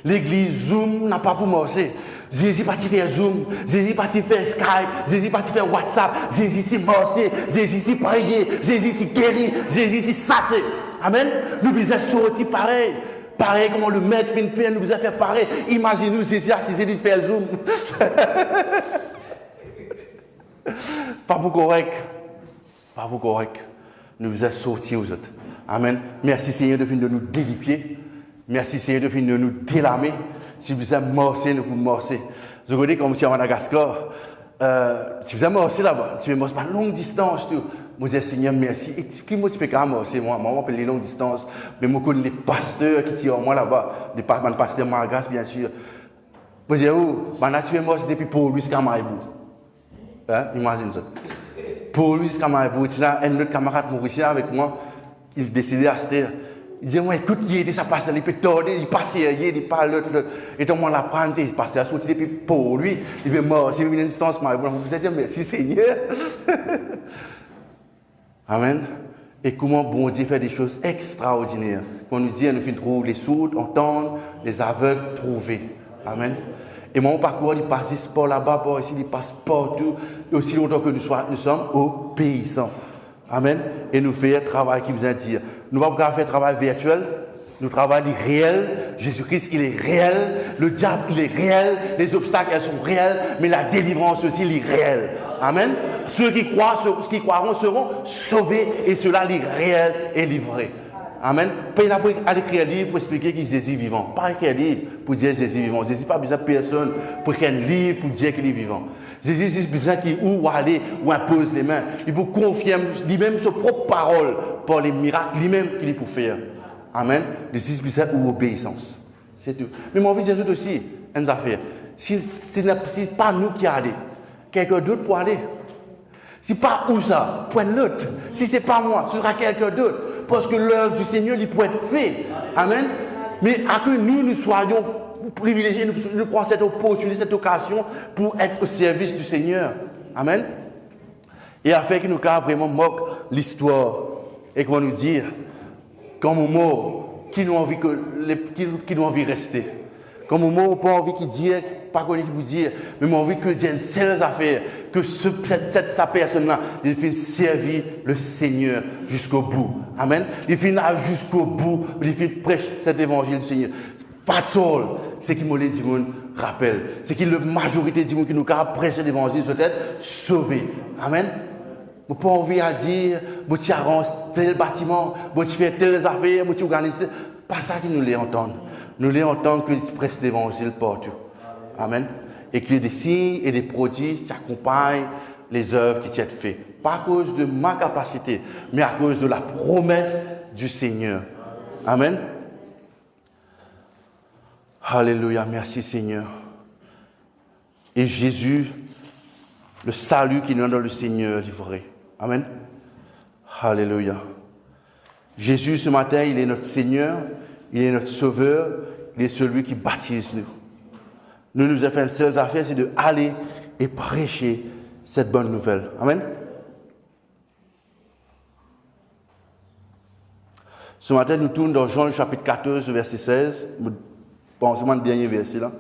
L'église Zoom n'a pas pour marcher. Jésus parti faire Zoom, Jésus parti faire Skype, Jésus parti faire WhatsApp, Jésus s'y marcher, Jésus s'y prier, Jésus s'y guérir, Jésus s'y sasser. Amen. Nous devons sortir pareil. Pareil comment le maître vient faire, nous devons faire pareil. Imaginez-nous Jésus assisé de faire Zoom. Pas pour correct. Pas pour correct. Nous devons sortir aux autres. Amen. Merci Seigneur de venir de nous délipier. Merci Seigneur de venir de nous délamer. Si vous avez morcé, nous pouvons morcer. Je connais comme si à Madagascar, si vous avez morcé là-bas, tu veux morcer par longue distance. Moi, je dis Seigneur, merci. Et qui moi, tu peux quand même morcer? Moi, je m'appelle les longues distances. Mais moi, je connais les pasteurs qui tirent moi là-bas. Les pasteurs Margas, bien sûr. Moi, je dis, oh, tu veux morcer depuis Paul-Louis Camaïbou. Hein? Imagine ça. Paul-Louis Camaïbou, il y a un autre camarade mauricien avec moi. Il décidait à se taire. Il dit, ouais, tout y est, ça passe, il peut tordre, il passe, il parle, l'autre. Et tout le monde l'apprend, il passe à sortir depuis pour lui, il veut mort, c'est une instance, vous allez dire, merci Seigneur. Amen. Et comment bon Dieu fait des choses extraordinaires. Quand nous dit, nous faisons trouver les sourds, entendre, les aveugles, trouver. Amen. Et mon parcours, il passe par là-bas, par ici, il passe partout, et aussi longtemps que nous sommes obéissants. Amen. Et nous faisons un travail qui vous a dit. Nous ne pouvons pas faire un travail virtuel. Nous travaillons réel. Jésus-Christ, il est réel. Le diable, il est réel. Les obstacles, elles sont réels. Mais la délivrance aussi, il est réel. Amen. Ceux qui croiront seront sauvés. Et cela, il est réel et livré. Amen. Pas il a écrit un livre pour expliquer qu'il est Jésus vivant. Pas écrit un livre pour dire Jésus vivant. Jésus n'a pas besoin de personne pour écrire un livre pour dire qu'il est vivant. Jésus a besoin qu'il ou aller ou impose les mains. Il faut confier lui-même sa propre parole par les miracles lui-même qu'il peut faire. Amen. Jésus a besoin d'obéissance. C'est tout. Mais mon envie de dire aussi une affaire. Si ce n'est pas nous qui allons, quelqu'un d'autre pour aller. Si pas où ça, point l'autre. Si ce n'est pas moi, ce sera quelqu'un d'autre. Parce que l'œuvre du Seigneur, il peut être fait. Amen. Mais à que nous soyons privilégiés, nous prenons cette opportunité, cette occasion pour être au service du Seigneur. Amen. Et afin que nous vraiment moque l'histoire. Et comment nous dire, comme au mot, qui nous envie de rester. Comme au mot, pas envie qu'il dise, pas qu'on vous dire, mais envie que Dieu une seule affaire, que sa personne-là, il finit servir le Seigneur jusqu'au bout. Amen. Il finit jusqu'au bout, il finit prêcher cet évangile du Seigneur. Pas seul, c'est qui me dit, rappelle. C'est que la majorité du monde qui nous a prêché l'évangile peut être sauvé. Amen. Vous n'avez pas envie à dire, vous arrange tel bâtiment, vous faites telles affaires, vous organisez. Pas ça qui nous les entendent. Nous les entendons que tu prêches l'évangile partout. Amen. et que des signes et des prodiges t'accompagnent les œuvres qui t'ont faites. Pas à cause de ma capacité, mais à cause de la promesse du Seigneur. Amen. Alléluia, merci Seigneur. Et Jésus, le salut qui nous donne dans le Seigneur livré. Amen. Alléluia. Jésus, ce matin, il est notre Seigneur, il est notre Sauveur, il est celui qui baptise nous. Nous avons fait une seule affaire, c'est d'aller et prêcher cette bonne nouvelle. Amen. Ce matin, nous tournons dans Jean le chapitre 14, verset 16. Bon, c'est le dernier verset là.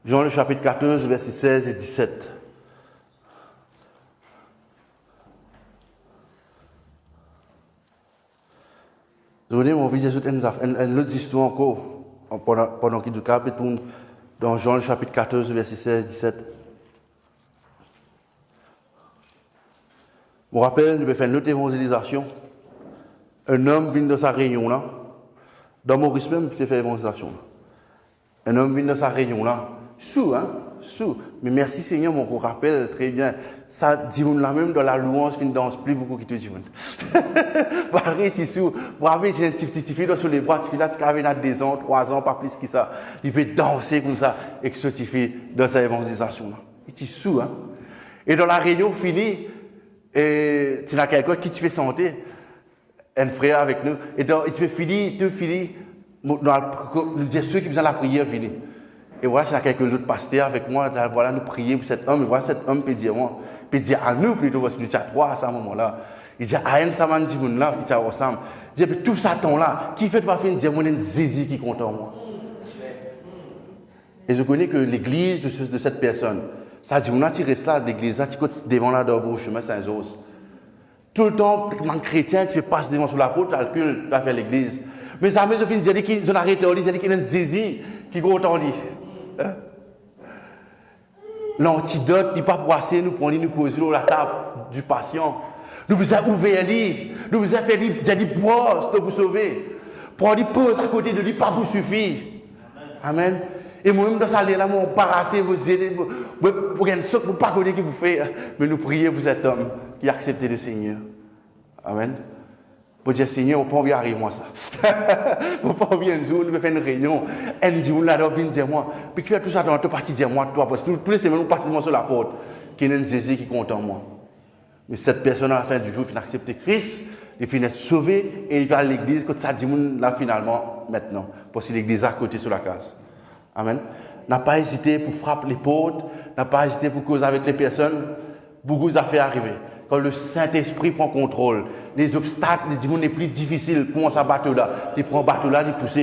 Jean le chapitre 14, verset 16 et 17. Je vous dis, mon visage une autre histoire encore, pendant qu'il nous capte, tourne dans Jean le chapitre 14, verset 16 et 17. Je me rappelle, je vais faire une autre évangélisation. Un homme vient de sa réunion là. Dans Maurice même, j'ai fait évangélisation là. Un homme vient de sa réunion là. Sous, hein? Sous. Mais merci Seigneur, mon rappelle très bien. Ça dit là même dans la louange, il ne danse plus beaucoup qui te dit. Pareil, tu sous. Bravo, j'ai un petit fille sur les bras, tu fais là, tu as 2 ans, 3 ans, pas plus que ça. Il peut danser comme ça et que ce tu fais dans sa évangélisation là. Il est sous, hein? Et dans la réunion finie, et tu as quelqu'un qui te fait santé, un frère avec nous, et donc il te fait fini, nous disons ceux qui besoin de la prière, fini. Et voilà, c'est quelqu'un d'autre pasteur avec moi, voilà, nous prions pour cet homme, et voilà, cet homme peut dire moi, peut dire à nous plutôt, parce que nous sommes 3 à ce moment-là. Il dit à un saman dit moun là, qui est ensemble. Il dit, tout ça ton là, qui fait pas faire dire moi, une zizi qui compte en moi. Et je connais que l'église de cette personne, ça dit, on a tiré cela de l'église, là, tu côté devant la d'Orbeau, chemin Saint-Zos. Tout le temps, les chrétiens, tu fais passer devant sur la porte, tu as le culte, tu as fait l'église. Mais ça me fait dire qu'ils ont arrêté, ils ont dit qu'il y a une zizi qui compte en dit. L'antidote, il n'est pas passé, nous prenons, nous poser sur la table du patient. Nous vous avons ouvert lui, nous vous avons fait lui, dit boire, pour vous sauver. Pour lui pose à côté de lui, pas vous suffire. Amen. Et moi-même, dans ça, là, mon embarrassé, vous aider, pour gagner ce que vous pas connaître qui vous fait. Mais nous prions pour cet homme qui a accepté le Seigneur. Amen. Pour dire, Seigneur, on ne peut pas envie arriver moi ça. On ne peut pas envie un jour, nous faire une réunion. Elle dit, on l'a vient dire moi. Puis tu fais tout ça dans ton parti dire moi, toi, parce que tous les semaines, on part sur la porte. Qu'il y a une Jésus qui compte en moi. Mais cette personne, à la fin du jour, il a accepté Christ, il finit d'être sauvé, et il va à l'église, quand ça dit, là, finalement, maintenant. Parce que l'église est à côté sur la case. Amen. N'a pas hésité pour frapper les portes, n'a pas hésité pour causer avec les personnes. Beaucoup d'affaires arriver. Quand le Saint-Esprit prend contrôle, les obstacles, les démons les plus difficiles, commencent à battre là. Il prend battre là, il pousse.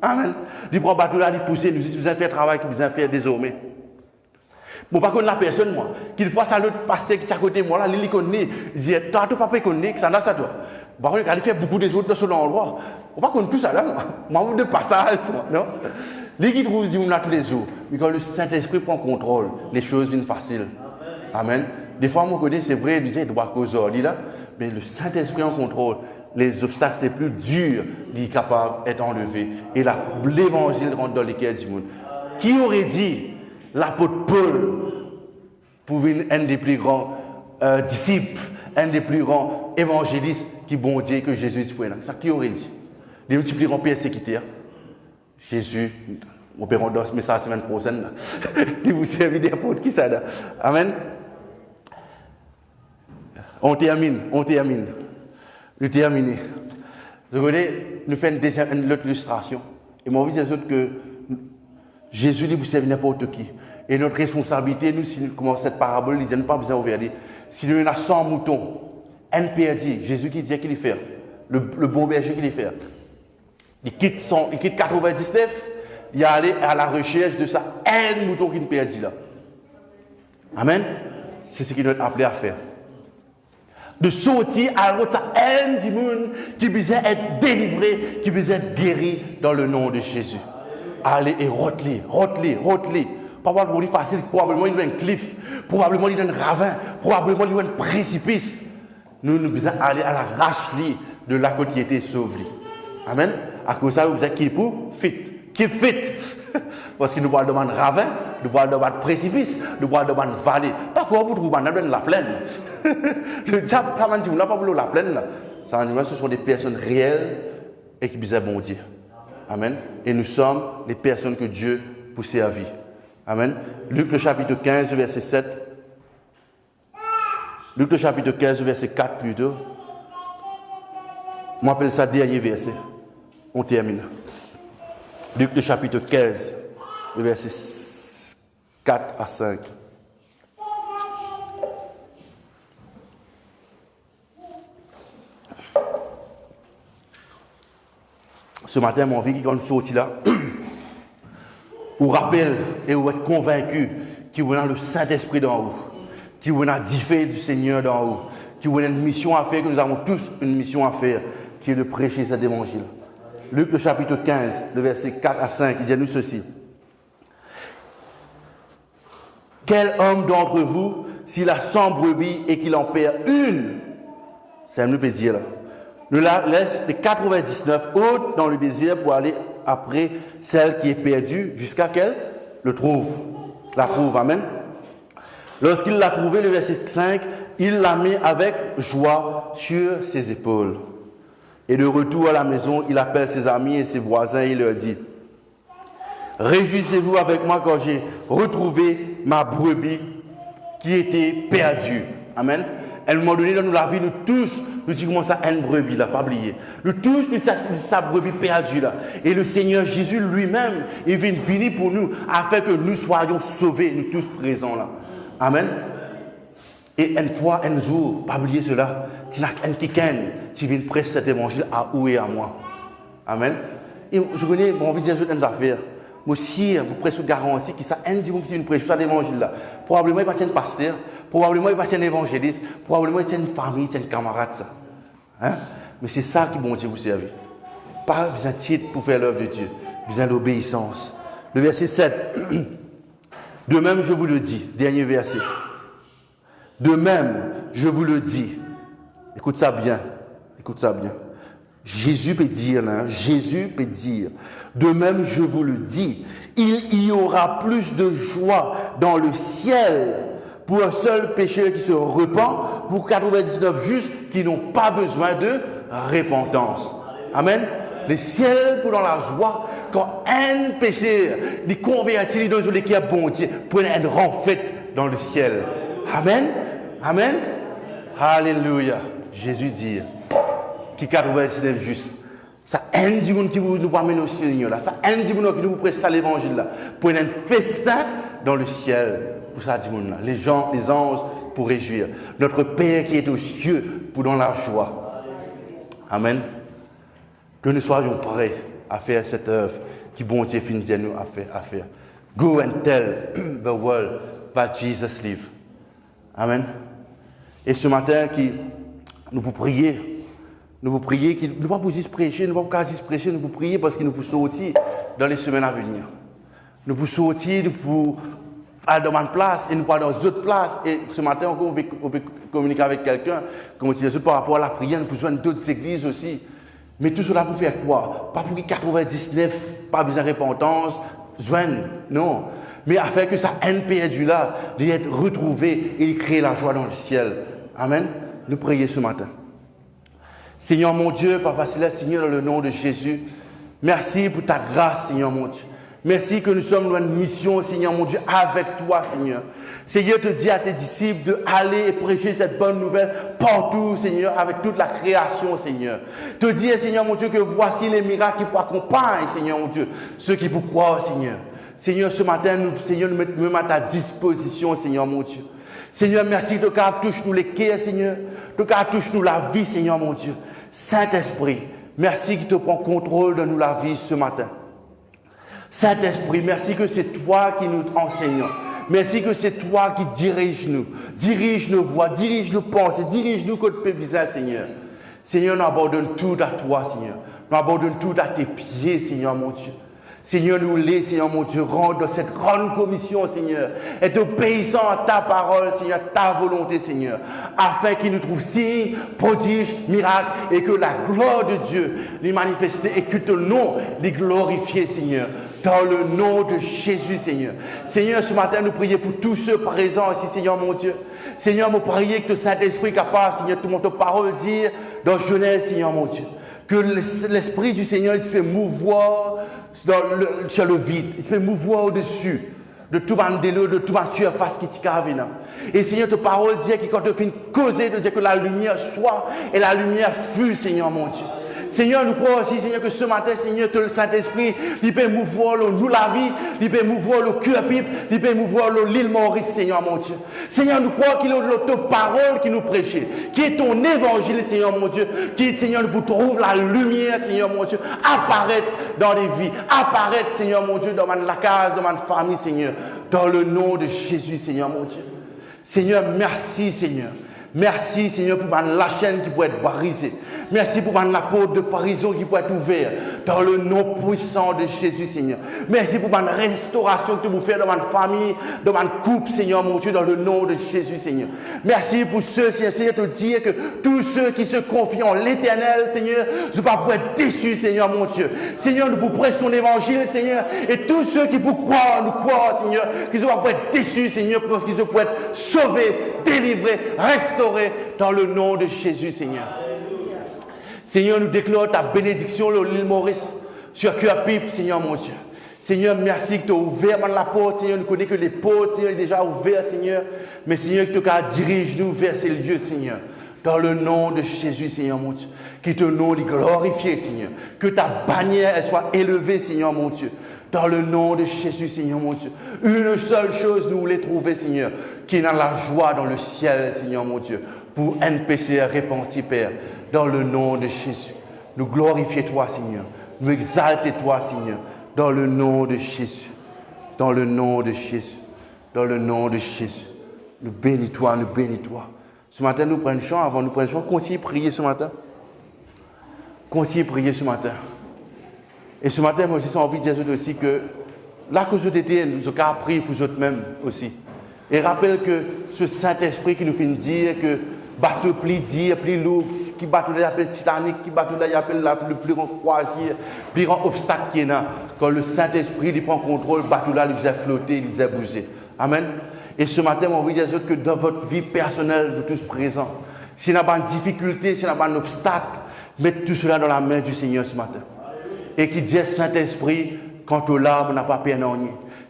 Amen. Il prend battre là, il pousse. Nous disons, vous avez fait le travail que vous avez fait désormais. Bon, par contre, la personne, moi, qu'il fasse à l'autre pasteur qui est à côté de moi, là, il connaît. Il dit, toi, tu papa connaît, que ça n'a ça, toi. Par contre, il fait beaucoup des autres dans ce endroit. On va connaître tout ça là, moi. Moi, de passage, non? Les guides rouges disent, on a tous les jours. Mais quand le Saint-Esprit prend contrôle, les choses viennent faciles. Amen. Des fois, mon côté, c'est vrai, il disait, il doit causer là, mais le Saint-Esprit en contrôle, les obstacles les plus durs, il est capable d'être enlevé. Et là, l'évangile rentre dans les cœurs du monde. Qui aurait dit l'apôtre Paul pour être un des plus grands disciples, un des plus grands évangélistes qui bon Dieu que Jésus est là? Ça, qui aurait dit? Les multipliés en persécutés. Jésus, mon père, on doit se mettre ça la semaine prochaine. Il vous servit d'apôtre qui ça là? Amen. On termine. Je termine. Vous voyez, nous faisons une autre illustration. Et mon vie, c'est que Jésus lui vous servez n'importe qui. Et notre responsabilité, nous, si nous commençons cette parabole, il dit, nous pas besoin de regarder. Si nous avons 100 moutons, un perdu, Jésus qui dit qu'il les fait, le bon berger qui les fait. Il quitte 99, il est allé à la recherche de ça, un mouton qui est perdu là. Amen. C'est ce qu'il doit être appelé à faire. De sortir à l'autre, ça un du monde qui besoin être délivré, qui besoin être guéri dans le nom de Jésus. Allez et rote-les. Pas probablement facile, probablement il y a un cliff, probablement il y a un ravin, probablement il y a un précipice. Nous devons aller à la rache-lie de la côte qui était sauvée. Amen. À cause de ça, vous êtes qui pour fit. Keep fit. Parce qu'il nous parle de ravin, nous parlons de précipice, nous parlons de vallée. Pas quoi pour trouver la plaine. Le diable, ça m'a dit, on n'a pas voulu la plaine. Ça m'a dit, ce sont des personnes réelles et qui disent bon Dieu. Amen. Et nous sommes les personnes que Dieu poussait à vie. Amen. Luc le chapitre 15, verset 7. Luc le chapitre 15, verset 4 plutôt. On appelle ça dernier verset. On termine. Luc le chapitre 15, verset 4 à 5. Ce matin, mon vie qui est sorti là, vous rappelle et vous êtes convaincu qu'il y a le Saint-Esprit d'en haut, qu'il y a différé du Seigneur d'en haut, qu'il y a une mission à faire, que nous avons tous une mission à faire, qui est de prêcher cet évangile. Luc le chapitre 15, le verset 4 à 5, il dit nous ceci. Quel homme d'entre vous, s'il a 100 brebis et qu'il en perd une, ça me peut dire là, ne la laisse les 99 autres dans le désert pour aller après celle qui est perdue jusqu'à qu'elle le trouve. La trouve, amen. Lorsqu'il l'a trouvée, le verset 5, il la met avec joie sur ses épaules. Et de retour à la maison, il appelle ses amis et ses voisins et il leur dit, réjouissez-vous avec moi quand j'ai retrouvé ma brebis qui était perdue. Amen. À un moment donné, dans la vie, nous tous, nous disons comment ça, une brebis là, pas oublier. Nous tous, nous sa brebis perdue là. Et le Seigneur Jésus lui-même, il vient venir pour nous, afin que nous soyons sauvés, nous tous présents là. Amen. Et une fois, un jour, pas oublier cela, tu n'as qu'un quelqu'un qui vient prêcher cet évangile à vous et à moi. Amen. Et je connais, bon, on va dire une affaire. Moi aussi, vous prêchez garantie que ça, un jour qui vient prêcher cet évangile là. Probablement, il va être un pasteur. Probablement, il va être un évangéliste. Probablement, il va être une famille, c'est un camarade. Ça. Hein? Mais c'est ça qui bon Dieu vous servir. Pas besoin de titre pour faire l'œuvre de Dieu. Besoin d'obéissance. Le verset 7. De même, je vous le dis. Dernier verset. De même, je vous le dis. Écoute ça bien. Écoute ça bien. Jésus peut dire, là, Jésus peut dire. De même, je vous le dis. Il y aura plus de joie dans le ciel pour un seul pécheur qui se repent, pour 99 justes qui n'ont pas besoin de repentance. Amen. Le ciel pour dans la joie, quand un pécheur les convertit dans le qui est bon Dieu, pour être renfait dans le ciel. Amen. Amen. Alléluia. Jésus dit, qui 99 justes. Ça un du monde qui nous amène au Seigneur là, ça un du monde qui nous prêche l'évangile là, pour un festin dans le ciel. Pour ça, là. Les gens, les anges, pour réjouir. Notre Père qui est aux cieux, pour dans la joie. Amen. Que nous soyons prêts à faire cette œuvre qui bon Dieu finit nous à faire. Go and tell the world that Jesus lives. Amen. Et ce matin, nous vous prier, nous ne pouvons pas juste prêcher, nous ne pouvons pas juste prêcher, nous pouvons prier parce que nous pouvons sortir dans les semaines à venir. Nous pouvons sortir, nous pouvons à dans une place et nous pas dans d'autres places. Et ce matin, on peut communiquer avec quelqu'un, comme on disait, par rapport à la prière, nous besoin d'autres églises aussi. Mais tout cela pour faire quoi? Pas pour que 99, pas besoin de repentance, non. Mais afin que ça haine perdu là, d'être retrouvé et de créer la joie dans le ciel. Amen. Nous prions ce matin. Seigneur mon Dieu, Papa Céleste, Seigneur, dans le nom de Jésus, merci pour ta grâce, Seigneur mon Dieu. Merci que nous sommes dans une mission, Seigneur mon Dieu, avec toi, Seigneur. Seigneur, te dis à tes disciples d'aller et prêcher cette bonne nouvelle partout, Seigneur, avec toute la création, Seigneur. Te dis, Seigneur mon Dieu, que voici les miracles qui accompagnent, Seigneur mon Dieu, ceux qui vous croient, Seigneur. Seigneur, ce matin, Seigneur, nous mettons à ta disposition, Seigneur mon Dieu. Seigneur, merci de car touche-nous les cœurs, Seigneur. De car touche-nous la vie, Seigneur mon Dieu. Saint-Esprit, merci qui te prend contrôle de nous la vie ce matin. Saint-Esprit, merci que c'est toi qui nous enseignons. Merci que c'est toi qui dirige nos voies, dirige nos pensées, dirige nos côtés bizarres, Seigneur. Seigneur, nous abandonnons tout à toi, Seigneur. Nous abandonnons tout à tes pieds, Seigneur mon Dieu. Seigneur, nous laisse, Seigneur mon Dieu, rendre cette grande commission, Seigneur, et obéissant à ta parole, Seigneur, ta volonté, Seigneur, afin qu'il nous trouve signes, prodiges, miracles, et que la gloire de Dieu les manifeste et que ton nom les glorifie, Seigneur. Dans le nom de Jésus, Seigneur. Seigneur, ce matin, nous prions pour tous ceux présents ici, Seigneur mon Dieu. Seigneur, nous prions que le Saint-Esprit est capable, Seigneur, tout mon parole dire dans Genèse, Seigneur mon Dieu. Que l'Esprit du Seigneur, il peut mouvoir sur le vide. Il peut mouvoir au-dessus de tout bandelo, de tout surface qui t'y venant. Et Seigneur, ta parole dit que quand tu finis causer, de dire que la lumière soit et la lumière fut, Seigneur mon Dieu. Seigneur, nous croyons aussi, Seigneur, que ce matin, Seigneur, que le Saint-Esprit, il peut mouvoir nous la vie, il peut mouvoir le cœur pipe, il peut mouvoir l'île Maurice, Seigneur, mon Dieu. Seigneur, nous croyons qu'il y a ta parole qui nous prêche, qui est ton évangile, Seigneur, mon Dieu, qui, Seigneur, nous trouve la lumière, Seigneur, mon Dieu, apparaître dans les vies, apparaître, Seigneur, mon Dieu, dans la case, dans ma famille, Seigneur, dans le nom de Jésus, Seigneur, mon Dieu. Seigneur, merci, Seigneur. Merci, Seigneur, pour la chaîne qui peut être brisée. Merci pour la porte de prison qui peut être ouverte dans le nom puissant de Jésus, Seigneur. Merci pour la restauration que vous faites dans ma famille, dans ma couple, Seigneur, mon Dieu, dans le nom de Jésus, Seigneur. Merci pour ceux, Seigneur, te dire que tous ceux qui se confient en l'éternel, Seigneur, ne sont pas pour être déçus, Seigneur, mon Dieu. Seigneur, nous vous prêchons ton évangile, Seigneur, et tous ceux qui vous croient, nous croient, Seigneur, qu'ils ne sont pas pour être déçus, Seigneur, parce qu'ils sont pour être sauvés, délivrés, restaurés dans le nom de Jésus, Seigneur. Seigneur, nous déclarons ta bénédiction, l'île Maurice, sur cœur pipe, Seigneur mon Dieu. Seigneur, merci que tu as ouvert la porte, Seigneur. Nous connaissons que les portes, Seigneur, sont déjà ouvertes, Seigneur. Mais Seigneur, que tu dirige-nous vers ces lieux, Seigneur. Dans le nom de Jésus, Seigneur mon Dieu. Que ton nom est glorifié, Seigneur. Que ta bannière elle soit élevée, Seigneur mon Dieu. Dans le nom de Jésus, Seigneur mon Dieu. Une seule chose, nous voulons trouver, Seigneur. Qui est dans la joie dans le ciel, Seigneur mon Dieu. Pour NPC repenti, Père. Dans le nom de Jésus. Nous glorifions toi, Seigneur. Nous exaltons toi, Seigneur. Dans le nom de Jésus. Dans le nom de Jésus. Dans le nom de Jésus. Nous bénis toi, nous bénis toi. Ce matin, nous prenons chant. Avant nous prendre chant, continuez à prier ce matin. Continuez à prier ce matin. Et ce matin, moi, j'ai envie de dire aussi que là que vous étiez, nous avons appris pour vous-même aussi. Et rappelle que ce Saint-Esprit qui nous fait dire que bateau plus lourd, qui bateau là appelle Titanic, qui bateau là appelle le plus grand croisière, le plus grand obstacle qu'il y a. Quand le Saint-Esprit il prend contrôle, le bateau là il faisait flotter, il faisait bouger. Amen. Et ce matin, on veut dire que dans votre vie personnelle, vous tous présents, s'il n'y a pas de difficulté, s'il n'y a pas d'obstacle, mettez tout cela dans la main du Seigneur ce matin. Et qui dit Saint-Esprit, quant aux larmes, on n'a pas perdu.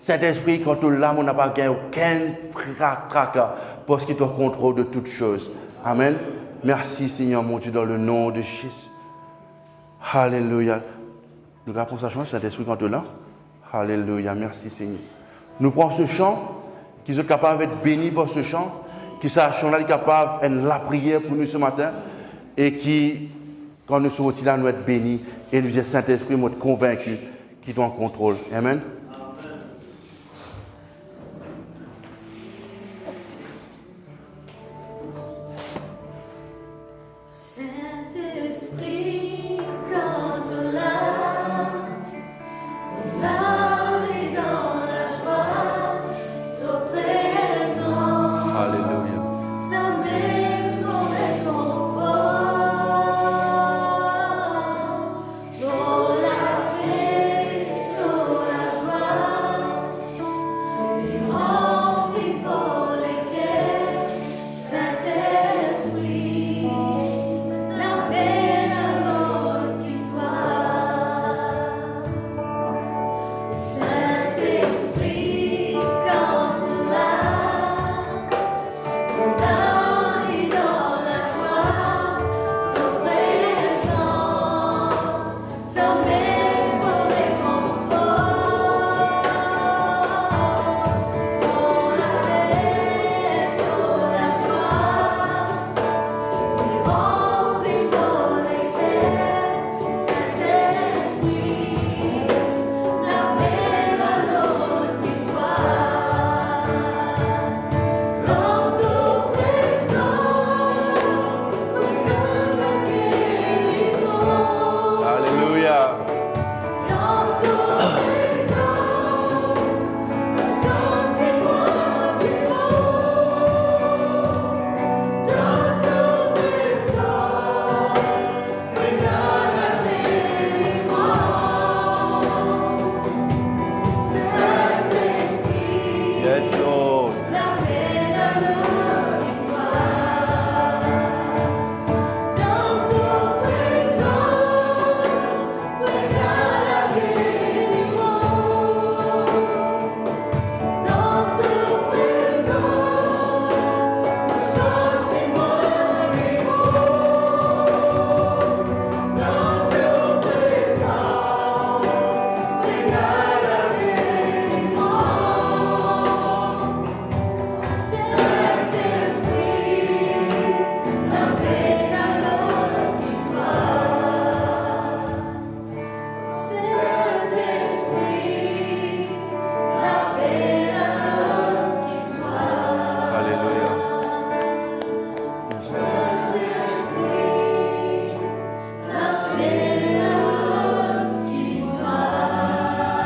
Saint-Esprit, quant aux larmes, on n'a pas gagné aucun fracas, parce qu'il est au contrôle de toutes choses. Amen. Merci Seigneur mon Dieu dans le nom de Jésus. Alléluia. Nous rappelons ça chant, Saint-Esprit quand tu es là. Alléluia. Merci Seigneur. Nous prenons ce chant, qui sont capables d'être bénis par ce chant, qui ce chant-là est capable de faire la prière pour nous ce matin, et qui, quand nous sommes là, nous être bénis, et nous disons Saint-Esprit, nous être convaincus qu'il est en contrôle. Amen. La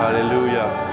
Alléluia.